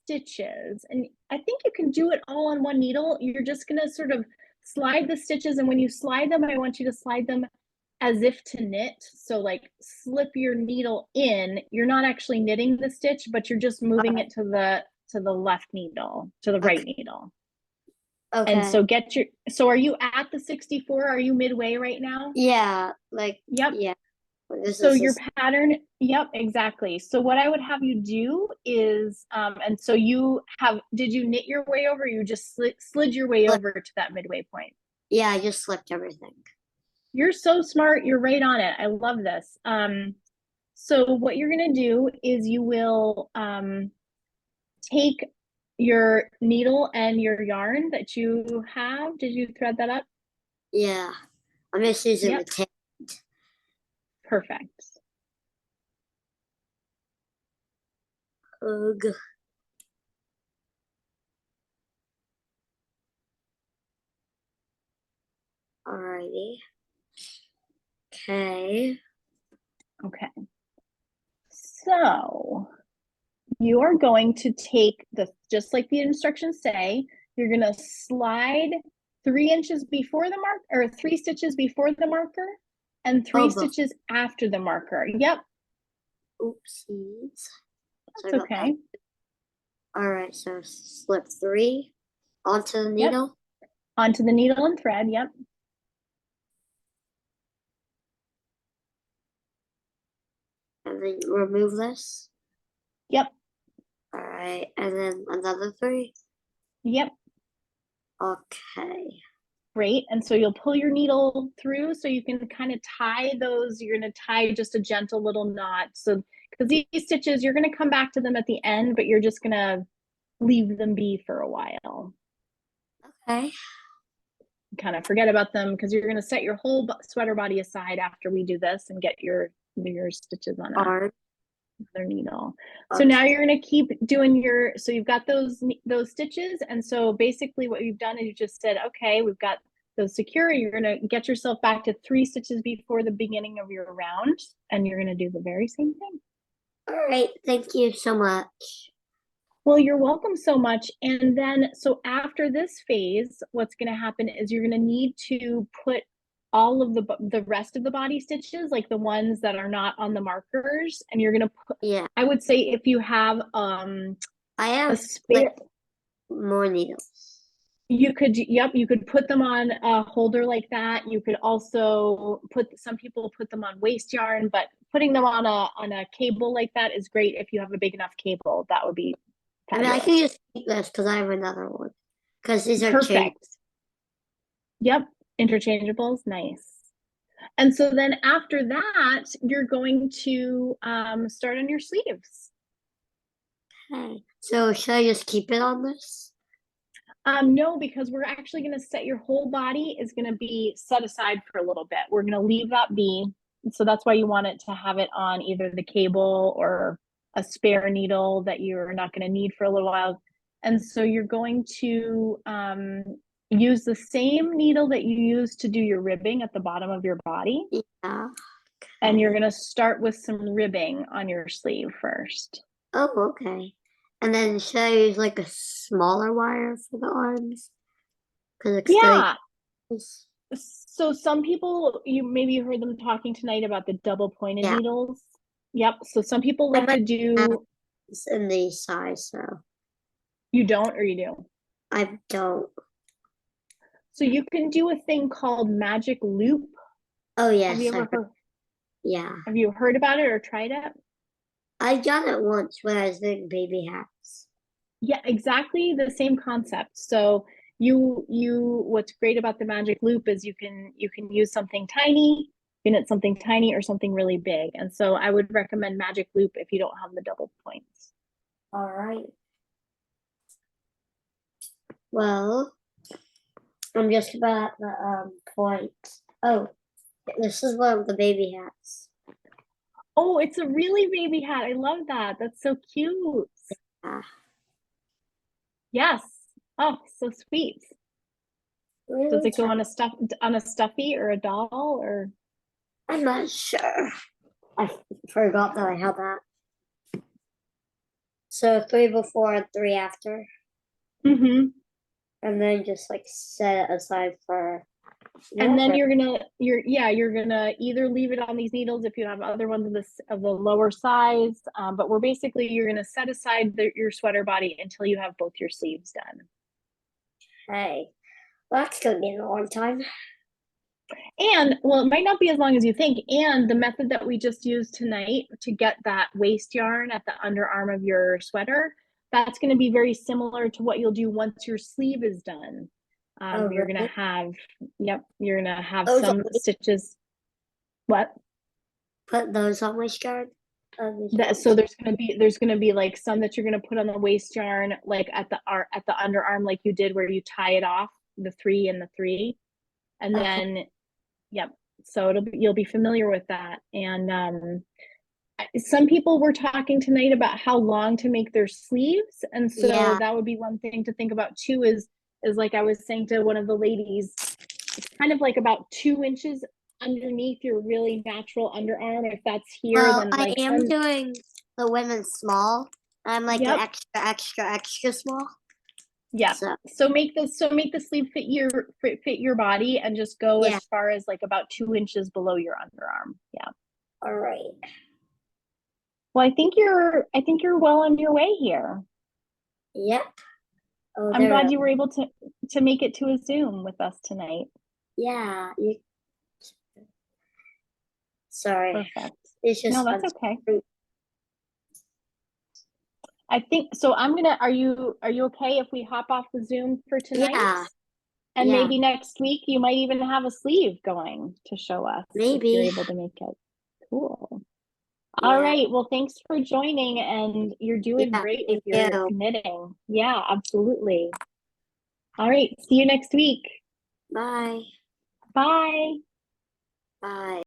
stitches, and I think you can do it all on one needle. You're just gonna sort of slide the stitches, and when you slide them, I want you to slide them as if to knit. So like slip your needle in. You're not actually knitting the stitch, but you're just moving it to the left needle, to the right needle. Okay. And so so are you at the 64? Are you midway right now? Yeah, like, Yep. yeah. So your pattern, yep, exactly. So what I would have you do is, and so did you knit your way over? Or you just slid your way over to that midway point? Yeah, I just slipped everything. You're so smart. You're right on it. I love this. So what you're going to do is you will take your needle and your yarn that you have. Did you thread that up? Yeah, I'm just using the tape. Perfect. Ugh. Alrighty. Okay. Okay. So you are going to take just like the instructions say, you're going to slide 3 inches before the mark, or 3 stitches before the marker, and 3 stitches after the marker. Yep. Oopsies. That's okay. All right, so slip 3 onto the needle. Yep. Onto the needle and thread. Yep. And then remove this. Yep. All right, and then another 3. Yep. Okay. Great. And so you'll pull your needle through so you can kind of tie those. You're going to tie just a gentle little knot. So, because these stitches, you're going to come back to them at the end, but you're just going to leave them be for a while. Okay. Kind of forget about them because you're going to set your whole sweater body aside after we do this and get your stitches on another needle. So now you're going to keep doing so you've got those stitches. And so basically what you've done is you just said, okay, we've got those secure. You're going to get yourself back to 3 stitches before the beginning of your round. And you're going to do the very same thing. All right. Thank you so much. Well, you're welcome so much. And then, so after this phase, what's going to happen is you're going to need to put all of the rest of the body stitches, like the ones that are not on the markers, and you're going to put, I would say if you have I have a spare, more needles. You could, yep, you could put them on a holder like that. You could also some people put them on waste yarn, but putting them on a cable like that is great if you have a big enough cable. That would be fabulous. I mean, I can just keep this because I have another one. Because these are perfect. Yep, interchangeables, nice. And so then after that, you're going to start on your sleeves. Okay. So should I just keep it on this? No, because we're actually going to set your whole body is going to be set aside for a little bit. We're going to leave that be. So that's why you want it to have it on either the cable or a spare needle that you're not going to need for a little while. And so you're going to use the same needle that you use to do your ribbing at the bottom of your body. Yeah. Okay. And you're going to start with some ribbing on your sleeve first. Oh, okay. And then should I use like a smaller wire for the arms? Yeah. So some people, you heard them talking tonight about the double pointed Yeah. needles. Yep. So some people I like to might do, It's in the size, so you don't or you do. I don't. So you can do a thing called magic loop. Oh yes, Have you ever heard? Yeah, Have you heard about it or tried it? I done it once when I was doing baby hats. Yeah, exactly the same concept. So what's great about the magic loop is you can use something tiny, it's something tiny or something really big. And so I would recommend magic loop if you don't have the double points. All right. Well, I'm just about the points. Oh, this is one of the baby hats. Oh, it's a really baby hat. I love that. That's so cute. Yeah. Yes. Oh, so sweet. Really Does it go tiny. on a stuffy or a doll or? I'm not sure. I forgot that I had that. So 3 before and 3 after, Mm-hmm. and then just like set it aside for. And then whatever. you're gonna either leave it on these needles if you have other ones of the lower size, but you're gonna set aside your sweater body until you have both your sleeves done. Hey, well, that's gonna be a long time. And well, it might not be as long as you think. And the method that we just used tonight to get that waist yarn at the underarm of your sweater, that's going to be very similar to what you'll do once your sleeve is done. Oh, You're gonna really? have, you're gonna have Those some on the- stitches. What? Put those on my skirt. So there's gonna be like some that you're gonna put on the waist yarn, like at the underarm, like you did where you tie it off, the 3 and the 3, and then yep. So you'll be familiar with that. And some people were talking tonight about how long to make their sleeves, and so Yeah. that would be one thing to think about too. Is like I was saying to one of the ladies, it's kind of like about 2 inches underneath your really natural underarm. If that's here, Well, then I like am doing the women's small. I'm like Yep. an extra small. Yeah. So make the sleeve fit your body and just go Yeah. as far as like about 2 inches below your underarm. Yeah. All right. Well, I think you're well on your way here. Yep. Oh, I'm glad you were able to make it to a Zoom with us tonight. Yeah. Sorry. Perfect. It's just No, that's okay. I think so. Are you okay if we hop off the Zoom for tonight? Yeah. And Yeah. maybe next week you might even have a sleeve going to show us. Maybe. If you're able to make it. Cool. Yeah. All right. Well, thanks for joining, and you're doing Yeah, great with thank your you. knitting. Yeah, absolutely. All right. See you next week. Bye. Bye. Bye.